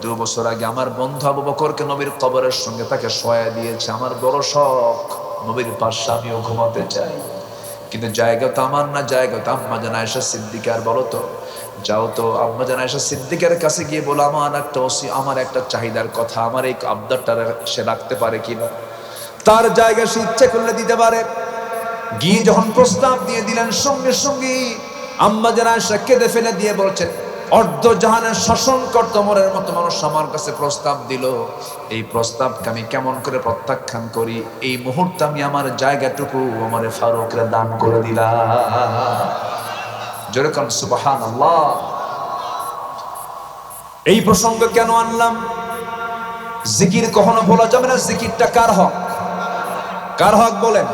2 বছর আগে আমার বন্ধু আবু বকরকে নবীর কবরের সঙ্গে তাকে শোয়া দিয়েছে। আমার বড় শখ, নবীর পাশে আমিও ঘুমাতে চাই, কিন্তু জায়গা তো আমার না, জায়গা তো আম্মা জান আয়েশা সিদ্দিকার। বলো তো, যাও তো আম্মা জান আয়েশা সিদ্দিকার কাছে গিয়ে বলো, আমার একটা চাহিদার কথা, আমার এই আবদারটা সে রাখতে পারে কিনা। তার জায়গা সে ইচ্ছে করলে দিতে পারে। গিয়ে যখন প্রস্তাব দিয়ে দিলেন, সঙ্গে সঙ্গে আম্মা জান আয়েশা কেঁদে ফেলে দিয়ে বলছেন, অর্ধ জাহানের শাসন করতে ওমরের মতো মানুষ আমার কাছে প্রস্তাব দিল, এই প্রস্তাবকে আমি কেমন করে প্রত্যাখ্যান করি? এই মুহূর্তে আমি আমার জায়গাটুকু ওমরে ফারুকরে দান করে দিলাম। যেরকম সুবহানাল্লাহ। এই প্রসঙ্গ কেন আনলাম? জিকির কখনো ভোলা যাবে না। জিকিরটা কার হক? কার হক বলেন?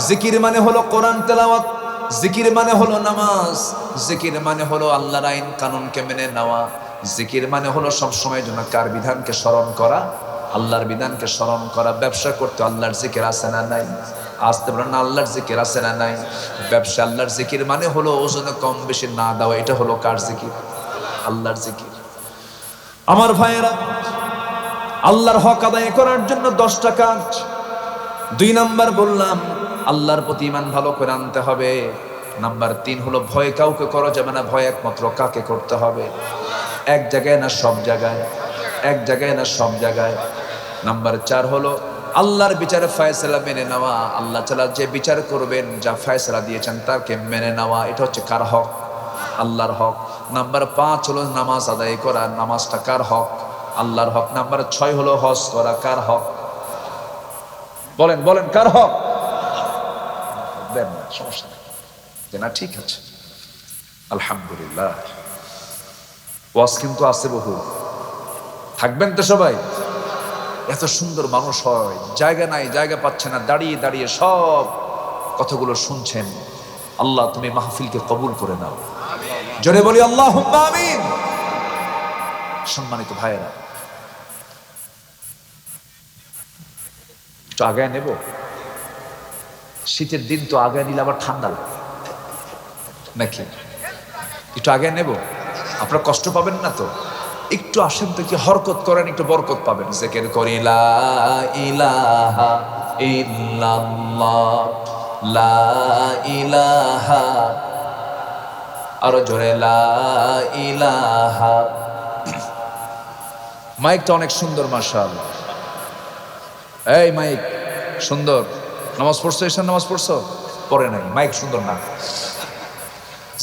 জিকির মানে হলো কোরআন তেলাওয়াত, জিকির মানে হলো নামাজ, জিকির মানে হলো আল্লাহর আইন কানুনকে মেনে নেওয়া, জিকির মানে হলো সবসময় জন্য কার বিধানকে স্মরণ করা? আল্লাহর বিধানকে স্মরণ করা। ব্যবসা করতে আল্লাহর জিকির আছে না নাই? আসতে পারেন না, আল্লাহর জিকির আছে না নাই? ব্যবসা আল্লাহর জিকির মানে হলো ওজনে কম বেশি না দেওয়া। এটা হলো কার জিকির? আল্লাহর জিকির। আমার ভাইয়েরা, আল্লাহর হক আদায় করার জন্য 10টা কাজ। 2 নাম্বার বললাম, আল্লাহর প্রতি ঈমান ভালো করে আনতে হবে। নাম্বার 3 হলো, ভয় কাউকে করা যাবে না, ভয় একমাত্র কাকে করতে হবে? এক জায়গায় না সব জায়গায়? এক জায়গায় না সব জায়গায়? নাম্বার 4 হলো, আল্লাহর বিচারে ফয়সালা মেনে নেওয়া। আল্লাহ তাআলা যে বিচার করবেন, যা ফয়সালা দিয়েছেন তাকে মেনে নেওয়া। এটা হচ্ছে কার হক? আল্লাহর হক। নাম্বার 5 হলো নামাজ আদায় করা। নামাজটা কার হক? আল্লাহর হক। নাম্বার 6 হলো হজ করা। কার হক? বলেন বলেন, কার হক? দেন না, সমস্যা নেই, যে না ঠিক আছে, আলহামদুলিল্লাহ। ওয়াজ কিন্তু আছে বহু, থাকবেন তো সবাই? এত সুন্দর মানুষ হয়, জায়গা নাই, জায়গা পাচ্ছে না, দাঁড়িয়ে দাঁড়িয়ে সব কথাগুলো শুনছেন। আল্লাহ তুমি মাহফিলকে কবুল করে নাও, জোরে বলি আল্লাহুম্মা আমিন। সম্মানিত ভাইয়েরা, একটু আগায় নেব, শীতের দিন তো আগায় নিলে আবার ঠান্ডা লাগে নাকি? একটু আগায় নেব, আপনারা কষ্ট পাবেন না তো? একটু আসেন তো, কি হরকত করেন, একটু বরকত পাবেন। জিকির করি লা ইলাহা ইল্লাল্লাহ, লা ইলাহা, আরো জোরে লা ইলাহা। মাইকটা অনেক সুন্দর মাশাআল্লাহ, এই মাইক সুন্দর। নামাজ পড়ছো, এসে নামাজ পড়ছো? পড়ে নাই, মাইক সুন্দর না।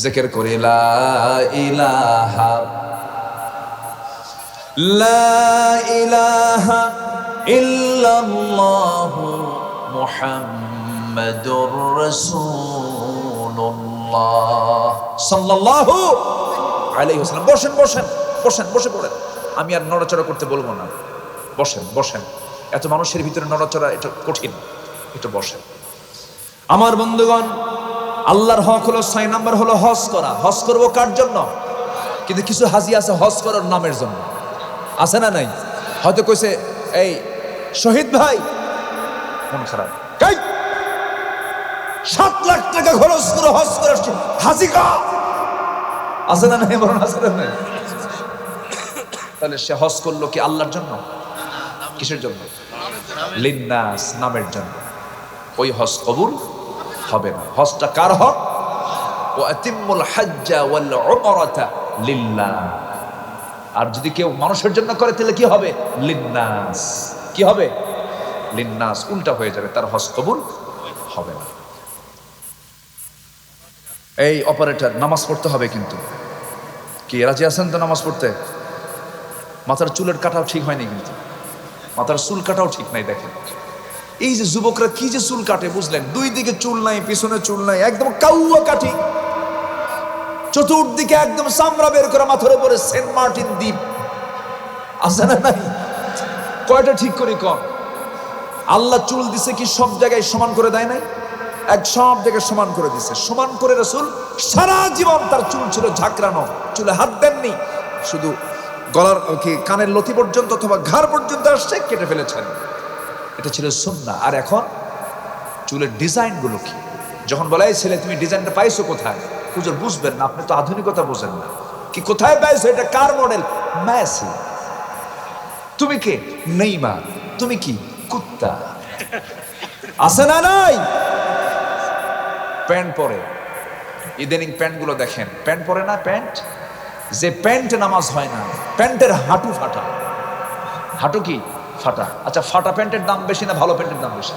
জিকির করি লা ইলাহা, লা ইলাহা ইল্লাল্লাহু মুহাম্মাদুর রাসূলুল্লাহ সাল্লাল্লাহু আলাইহি ওয়াসাল্লাম। বসেন বসেন বসেন, বসে পড়েন, আমি আর নড়াচড়া করতে বলবো না। বসেন বসেন, এত মানুষের ভিতরে নড়াচড়া এটা কঠিন, একটু বসেন। আমার বন্ধুগণ, আল্লাহর হক হলো 6 নাম্বার হলো হজ করা। হজ করবো কার জন্য? কিন্তু কিছু হাজি আছে হজ করার নামের জন্য, আছে না নাই? হয়তো কইছে এই শহীদ ভাই, মন খারাপ, 7 লাখ টাকা খরচ করে হজ করে আসছে, হাজি কা আছে না নাই? বলেন আছে না নাই? তাহলে সে হজ করলো কি আল্লাহর জন্য? কিসের জন্য? লিন্নাস, নামের জন্য। ওই হজ কবুল হবে না। হজটা কার হক? ওয়া আতিম্মুল হাজ্জা ওয়াল উমরাতা লিল্লাহ। আর যদি কেউ মানুষের জন্য করে তাহলে কি হবে? লিন্নাস। কি হবে? লিন্নাস, উল্টা হয়ে যাবে, তার হজ কবুল হবে না। এই অপারেটর, নামাজ পড়তে হবে কিন্তু। কি রাজি আছেন তো নামাজ পড়তে? মাথার চুলের কাটাও ঠিক হয়নি কিন্তু, মাথার চুল কাটাও ঠিক নাই। দেখেন এই যে যুবকরা কি যে চুল কাটে, বুঝলেন? 2 দিকে চুল নাই, পিছনে চুল নাই, একদম কাউয়া কাটি, চতুর্দিকে একদম চামড়া বের করে, মাথার উপরে সেন্ট মার্টিন দ্বীপ, আছে না নাই? কয়টা ঠিক করি কম? আল্লাহ চুল দিছে কি সব জায়গায় সমান করে দেয় নাই? এক সব জায়গায় সমান করে দিছে। সমান করে রাসূল সারা জীবন তার চুল ছিল ঝাঁকড়ানো, চুলে হাত দেননি, শুধু গলার কি কানের লতি পর্যন্ত অথবা ঘাড় পর্যন্ত আসছে, কেটে ফেলেছেন। এটা ছিল সুন্নাহ। আর এখন চুলের ডিজাইন গুলো কি? যখন বলে এই ছেলে তুমি ডিজাইনটা পাইছো কোথায়? হুজুর বুঝবেন না, আপনি তো আধুনিকতা বোঝেন না। কি কোথায় পাইছো? এটা কার মডেল? মেসি। তুমি কে? নেইমার। তুমি কি? কুত্তা। আছে না নাই? প্যান্ট পরে, ইদানিং প্যান্ট গুলো দেখেন, প্যান্ট পরে না, প্যান্ট যে প্যান্টে নামাজ হয় না, প্যান্টের হাঁটু ফাটা। হাঁটু কি ফাটা? আচ্ছা, ফাটা প্যান্টের দাম বেশি না ভালো প্যান্টের দাম বেশি?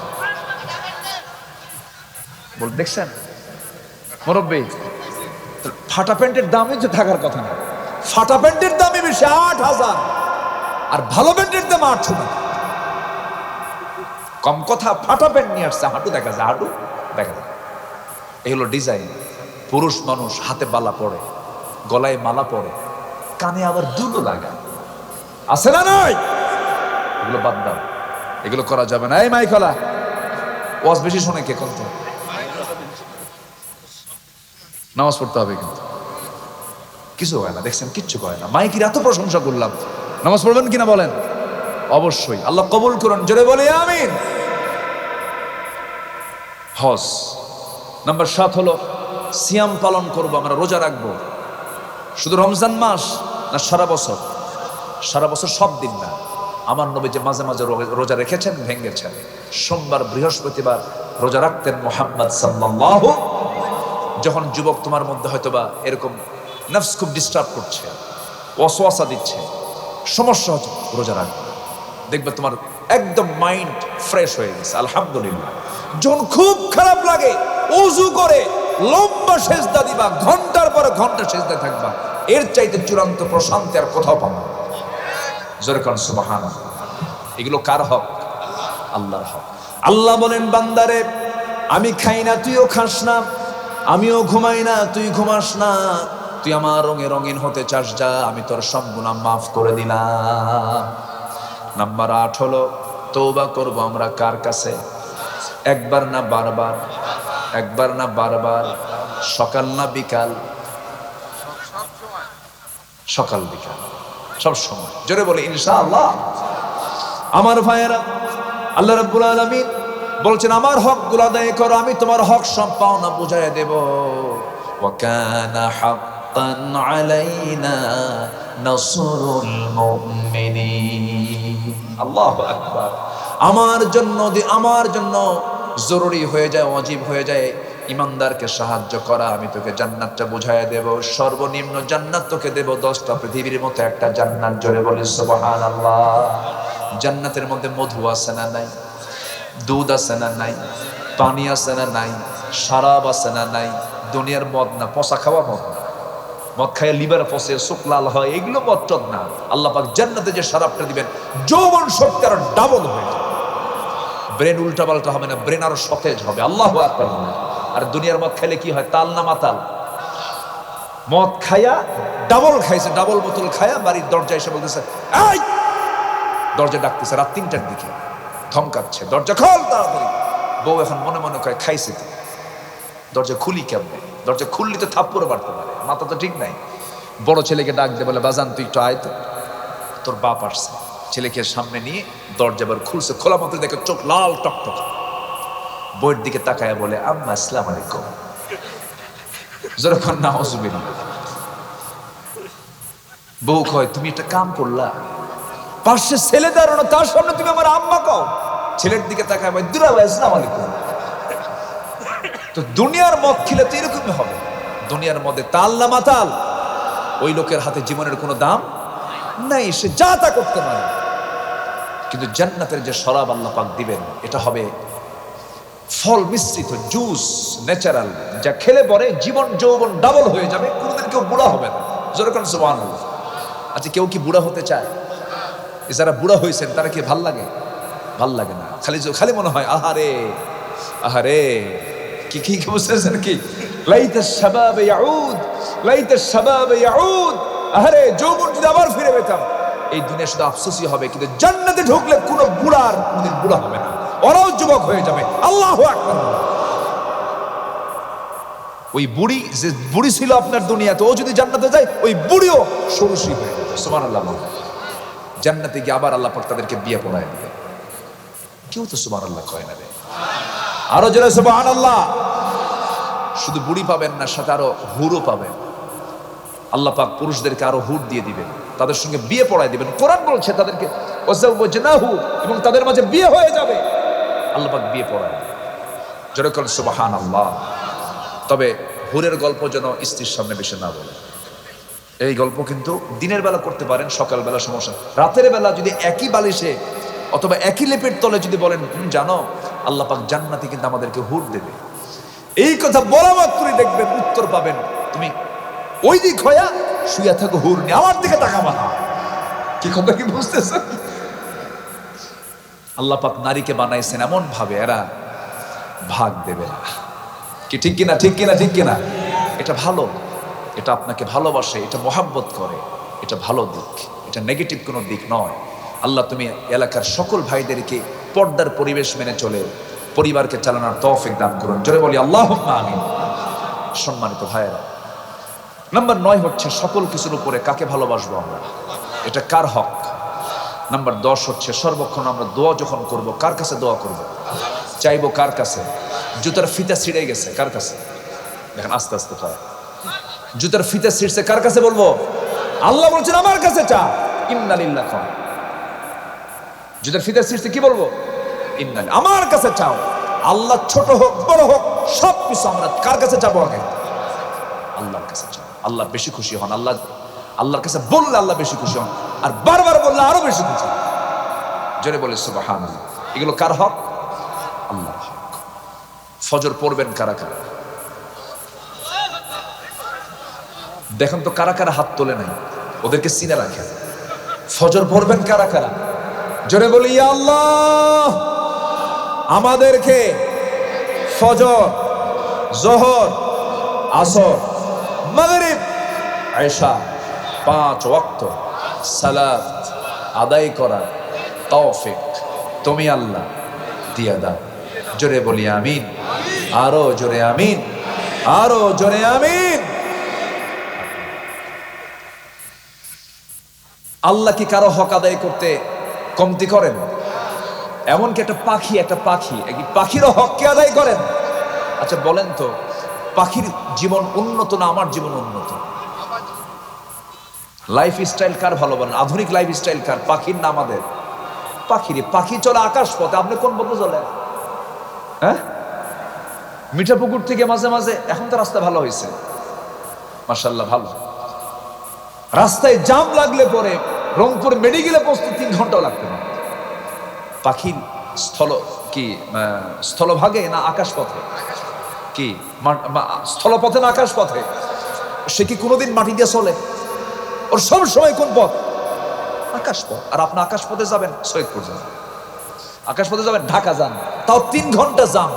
বল, দেখছেন মুরব্বী? ফাটা প্যান্টের দামই যে থাকার কথা না, ফাটা প্যান্টের দামই বেশি 8,000, আর ভালো প্যান্টের দাম 800 টাকা। কম কথা, ফাটা প্যান্ট নিয়ে আসছে, হাঁটু দেখা যায়, হাঁটু দেখা যায়। এই হলো ডিজাইন। পুরুষ মানুষ হাতে বালা পরে, গলায় মালা পরে, কানে আবার দুলো লাগায়, আছে না নাই? এগুলো বাদ দাও, এগুলো করা যাবে না। এই মাইকলা, ওয়াজ বেশি শোনে কে? কত নামাজ পড়তে হবে কিন্তু কিছু হয় না, দেখছেন কিচ্ছু হয় না। মাইকির এত প্রশংসা করলাম, নামাজ পড়বেন কিনা বলেন? অবশ্যই, আল্লাহ কবুল করুন, জোরে বলে আমিন। হজ নাম্বার 7 হলো সিয়াম পালন করবো, আমরা রোজা রাখবো। শুধু রমজান মাস না, সারা বছর? সারা বছর, সব দিন না। আমার নবী যে মাঝে মাঝে রোজা রেখেছেন, ভেঙেছেন। সোমবার, বৃহস্পতিবার রোজা রাখতেন মুহাম্মদ সাল্লাল্লাহু। যখন যুবক তোমার মধ্যে হয়তোবা এরকম নফস খুব ডিস্টার্ব করছে, ওয়াসওয়াসা দিচ্ছে, সমস্যা হচ্ছে, রোজা রাখবে, দেখবে তোমার একদম মাইন্ড ফ্রেশ হয়ে গেছে। আলহামদুলিল্লাহ। যখন খুব খারাপ লাগে, ওযু করে লম্বা সেজদা দিবা, ঘন্টার পরে ঘন্টা সেজদা থাকবা, এর চাইতে চূড়ান্ত প্রশান্তি আর কোথাও পাবো না। জোরে কোন সুবহানাল্লাহ। এগুলো কার হক? আল্লাহর হক। আল্লাহ বলেন, বান্দারে আমি খাই না তুইও খাস না, আমিও ঘুমাই না তুই ঘুমাস না, তুই আমার রঙে রঙিন হতে চাস, যা, আমি তোর সব গুনাহ মাফ করে দিলাম। নাম্বার 8 হলো তওবা করব আমরা কার কাছে? একবার না বারবার? একবার না বারবার? সকাল না বিকাল? সকাল বিকাল সব সময়। জোরে বলে ইনশাআল্লাহ। আমার ভাইয়েরা, আল্লাহ রাব্বুল আলামিন বলছেন আমার হকগুলো আদায় করো, আমি তোমার হক সব পাওনা বুঝাইয়া দেব। ওয়া কানা হাক্কান আলাইনা নাসরুল মুমিনিন। আল্লাহু আকবার। আমার জন্য জরুরি হয়ে যায়, ওয়াজিব হয়ে যায় ইমানদারকে সাহায্য করা। আমি তোকে জান্নাতটা বুঝাইয়া দেব, সর্বনিম্ন জান্নাত তোকে দেব 10টা পৃথিবীর মতো একটা জান্নাত। জোরে বলি সুবহানাল্লাহ। জান্নাতের মধ্যে মধু আছে না নাই? দুধ আছে না নাই? পানি আছে না নাই? শরাব আছে না নাই? দুনিয়ার মদ না, পচা খাওয়া মদ না। মদ খায় লিভার পচে, চোখ লাল হয়, এগুলো মদ টদ না। আল্লাহ পাক জান্নাতে যে শরাবটা দিবেন যৌবন শক্তি আরো ডাবল হয়ে যাবে। ব্রেন উল্টা পাল্টা হবে না, ব্রেন আরো সতেজ হবে। আল্লাহু আকবার। আর দুনিয়ার মদ খাইলে কি হয়? তাল না মাতাল। মদ খায়া ডাবল খাইছে, ডাবল বোতল খায়া বাড়ির দরজায় এসে বলতেছে এই, দরজা ডাকতেছে রাত 3টার দিকে, ধমকাচ্ছে দরজা খোল তাড়াতাড়ি। বউ এখন মনে মনে কয় খাইছে তো, দরজা খুলি কেমনে? দরজা খুললি তো থাপ্পড় বাড়তে পারে, মাথা তো ঠিক নাই। বড় ছেলেকে ডাক দিয়ে বলে বাজান তুই একটু আয় তো, তোর বাপ আসছে। ছেলেকে সামনে নিয়ে দরজা বার খুলছে, খোলা মাত্র দেখে চোখ লাল টকটক। বউয়ের দিকে তাকায় বলে আম্মা আসসালামু আলাইকুম। যখন নাউজুবিল্লাহ। বউ কয় তুমি একটা কাম করলা, পাশে ছেলে দাঁড়ানো, তার সামনে তুমি আমার আম্মা কও। ছেলের দিকে তাকায় ভাই দুরা ভাই আসসালামু আলাইকুম। তো দুনিয়ার মদ খেলে তো এরকমই হবে। দুনিয়ার মধ্যে তাল না মাতাল, ওই লোকের হাতে জীবনের কোনো দাম নাই, সে যা তা করতে পারে। কিন্তু জান্নাতের যে শরাব আল্লাহ পাক দিবেন, এটা হবে ফল মিশ্রিত জুস, ন্যাচারাল, যা খেলে পরে জীবন যৌবন ডাবল হয়ে যাবে, কোনোদিন কেউ বুড়া হবে না। যেরকম সুবহানাল্লাহ। আচ্ছা কেউ কি বুড়া হতে চায়? যারা বুড়া হয়েছেন তারা কি ভাল লাগে? ভাল লাগে না। খালি মনে হয় আহারে আহারে, কি কি বুঝতেছেন কি? লাইতা শাবাব ইয়াউদ, লাইতা শাবাব ইয়াউদ। আহারে যৌবন যদি আবার ফিরে পেতাম। এই দুনিয়া শুধু আফসোসই হবে, কিন্তু জান্নাতে ঢুকলে কোনো বুড়ার কোনদিন বুড়া হবে না, ওরাও যুবক হয়ে যাবে। আল্লাহু আকবার। ওই বুড়ি যে বুড়ি ছিল আপনার দুনিয়াতে, ও যদি জান্নাতে যায় ওই বুড়িও ষোড়শী হয়ে যাবে। সুবহানাল্লাহ। জান্নাতে গিয়ে আবার আল্লাহ পাক তাদেরকে বিয়ে পড়ায় দিবে। কেউ তো সুবহানাল্লাহ কয় না রে। আরো জোরে সুবহানাল্লাহ। শুধু বুড়ি পাবেন না, সাথে আরো হুরও পাবেন। আল্লাহ পাক পুরুষদেরকে আরো হুর দিয়ে দিবেন, তাদের সঙ্গে বিয়ে পড়ায় দিবেন। কোরআন বলছে তাদেরকে ওয়াজাওয়াজনাহু, এবং তাদের মাঝে বিয়ে হয়ে যাবে। আল্লাহ পাক বিয়ে পড়ায় দিবেন। জোরে বলেন সুবহানাল্লাহ। তবে হুরের গল্প যেন স্ত্রীর সামনে বেশি না বলে। এই গল্প কিন্তু দিনের বেলা করতে পারেন, সকাল বেলা সমস্যা। রাতের বেলা যদি একই বালিশে অথবা একই লেপের তলে যদি বলেন জানো আল্লাহ পাক জান্নাতে কিন্তু আমাদেরকে হুর দেবে, এই কথা বলা মাত্রই দেখবেন উত্তর পাবেন। তুমি ওই দিক হইয়া শুয়ে থাকো, হুর নিয়ে আমার দিকে তাকাবা না। কি কথা কি বুঝতেছেন? আল্লাহ পাক নারীকে বানাইছেন এমন ভাবে এরা ভাগ দেবে না। কি ঠিক কিনা? ঠিক কিনা? ঠিক কিনা? এটা ভালো, এটা আপনাকে ভালোবাসে, এটা মোহাব্বত করে, এটা ভালো দিক, এটা নেগেটিভ কোনো দিক নয়। আল্লাহ তুমি এলাকার সকল ভাইদেরকে পর্দার পরিবেশ মেনে চলে পরিবারকে চালানোর তৌফিক দান করুন। জোরে বলি আল্লাহুম্মা আমিন। সম্মানিত ভাইয়েরা, নাম্বার 9 হচ্ছে সকল কিছুর উপরে কাকে ভালোবাসবো আমরা, এটা কার হক। নাম্বার 10 হচ্ছে সর্বক্ষণ আমরা দোয়া যখন করব কার কাছে দোয়া করব, চাইবো কার কাছে? জুতার ফিতা ছিঁড়ে গেছে কার কাছে? দেখেন আস্তে আস্তে হয়। জুতার ফিতা ছিঁড়ছে কার কাছে বলবো? আল্লাহ বলছেন আমার কাছে চা। ইন্না লিল্লাহ। জুতার ফিতা ছিঁড়ছে কি বলবো? ইন্না, আমার কাছে চাও। আল্লাহ ছোট হোক বড় হোক সব কিছু আমরা কার কাছে যাবো? আগে আল্লাহর কাছে চাও। আল্লাহ বেশি খুশি হন। আল্লাহর কাছে বললে আল্লাহ বেশি খুশি হন, আর বারবার বললে আরো বেশি খুশি। জোরে বলে সুবহানাল্লাহ। এগুলো কার হক? আল্লাহর হক। ফজর পড়বেন কারা কারা? দেখেন তো কারা কারা হাত তোলে নাই, ওদেরকে চিনে রাখেন। ফজর পড়বেন কারা কারা? জোরে বলি ইয়া আল্লাহ, আমাদেরকে ফজর, যোহর, আসর, মাগরিব, ইশা 5 ওয়াক্ত সালাত আদায় করা তৌফিক তুমি আল্লাহ দিয়া দাও। জোরে বলি আমিন, আরো জোরে আমিন, আরো জোরে আমিন। আল্লাহ কি কারো হক আদায় করতে কমতি করেন? এমনকি একটা পাখিরও হক কে আদায় করেন? আচ্ছা বলেন তো, পাখির জীবন উন্নত না আমার জীবন উন্নত? লাইফ স্টাইল কার ভালো বলেন? আধুনিক লাইফ স্টাইল কার, পাখির না আমাদের? পাখি চলে আকাশ পথে, আপনি কোন পথে চলে? হ্যাঁ, মিঠাপুকুর থেকে মাঝে মাঝে, এখন তো রাস্তা ভালো হয়েছে মাশাআল্লাহ, ভালো রাস্তায় জাম লাগলে পরে রংপুর মেডিকেলে পৌঁছতে 3 ঘন্টাও লাগতে না। পাখির স্থলভাগে না আকাশ পথে? কি স্থলপথে না আকাশ পথে? সে কি কোনোদিন মাটি দিয়ে চলে? ওর সব সময় কোন পথ? আকাশ পথ। আর আপনি আকাশ পথে যাবেন, সৈয়দপুর যাবেন, আকাশ পথে যাবেন, ঢাকা যান, তাও 3 ঘন্টা জাম,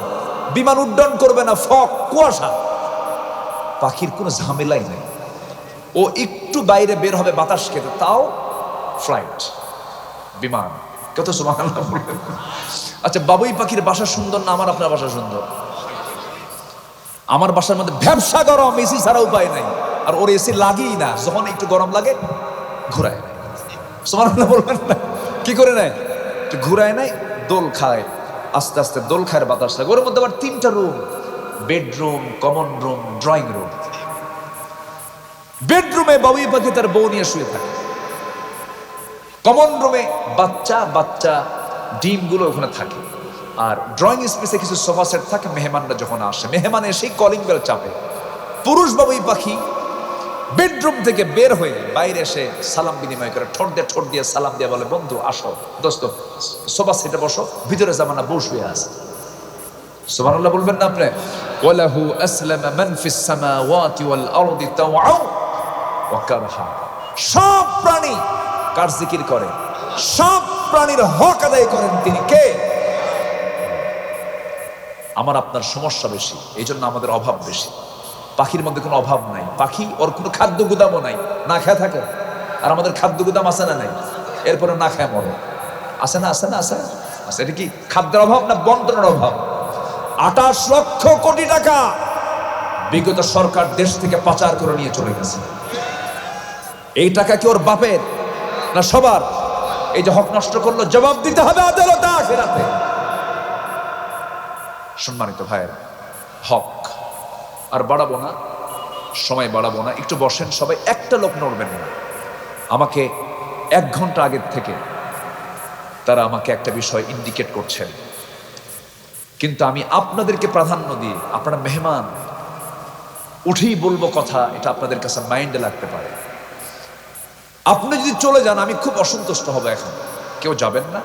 বিমান উড্ডয়ন করবে না, ফগ কুয়াশা। পাখির কোনো ঝামেলাই নেই, ও একটু বাইরে বের হবে বাতাস খেতে, তাও ফ্লাইট, বিমান। কত সুবহানাল্লাহ বলেন। আচ্ছা, বাবুই পাখির বাসা সুন্দর না আমার আপনার বাসা সুন্দর? আমার বাসার মধ্যে ব্যবসা গরম, এসি ছাড়া উপায় নাই, আর ওর এসি লাগেই না, যখন একটু গরম লাগে ঘুরায়। সুবহানাল্লাহ বলবেন না? কি করে নেয়? একটু ঘুরায় নেয়, দোল খায়, আস্তে আস্তে দোল খায়, বাতাস লাগে। ওর মধ্যে আবার 3টা room, bedroom, common room, drawing room. বেডরুমে বাবুই পাখি তার বউ নিয়ে শুয়ে থাকে, কমন রুমে বাচ্চা ডিমগুলো ওখানে থাকে, আর ড্রয়িং স্পেসে কিছু সোফা সেট থাকে। মেহমানরা যখন আসে, মেহমান এসেই কলিং বেল চাপে, পুরুষ বাবুই পাখি বেডরুম থেকে বের হয়ে বাইরে এসে সালাম বিনিময় করে, ঠোঁট দিয়ে সালাম দিয়ে বলে, বন্ধু আসো, দোস্ত সোফা সেটে বসো, ভিতরে যাবা না, বউ শুয়ে আছে। সুবহানাল্লাহ বলবেন না আপনি? ওয়ালাহু আসলামা মান ফিস সামাওয়াতি ওয়াল আরদি তাওআ ওয়া কারহা। সব প্রাণী কার জিকির করে? সব প্রাণীর হক আদায় করেন তিনি কে? আমার আপনার সমস্যা বেশি, এই জন্য আমাদের অভাব বেশি। পাখির মধ্যে কোনো অভাব নাই, পাখি ওর কোনো খাদ্য গুদামও নাই, না খেয়ে থাকে। আর আমাদের খাদ্য গুদাম আছে না নাই? এরপরে না খেয়ে মরে, আছে না? আছে না? আছে। এটা কি খাদ্যের অভাব না বন্টনের অভাব? 28 লক্ষ কোটি টাকা বিগত সরকার দেশ থেকে পাচার করে নিয়ে চলে গেছে। এই টাকা কি ওর বাপের না সবার? এই যে হক নষ্ট করলো, জবাব দিতে হবে আদালতে, আখিরাতে। সম্মানিত ভাইয়েরা, হক আর বাড়াবো না, সময় বাড়াবো না, একটু বসেন সবাই, একটা লোক নড়বেন না। আমাকে 1 ঘন্টা আগের থেকে তারা আমাকে একটা বিষয় ইন্ডিকেট করছেন, কিন্তু আমি আপনাদেরকে প্রাধান্য দিয়ে, আপনারা মেহমান, উঠেই বলবো কথা, এটা আপনাদের কাছে মাইন্ডে লাগতে পারে। আপনি যদি চলে যান আমি খুব অসন্তুষ্ট হব। এখন কেউ যাবেন না?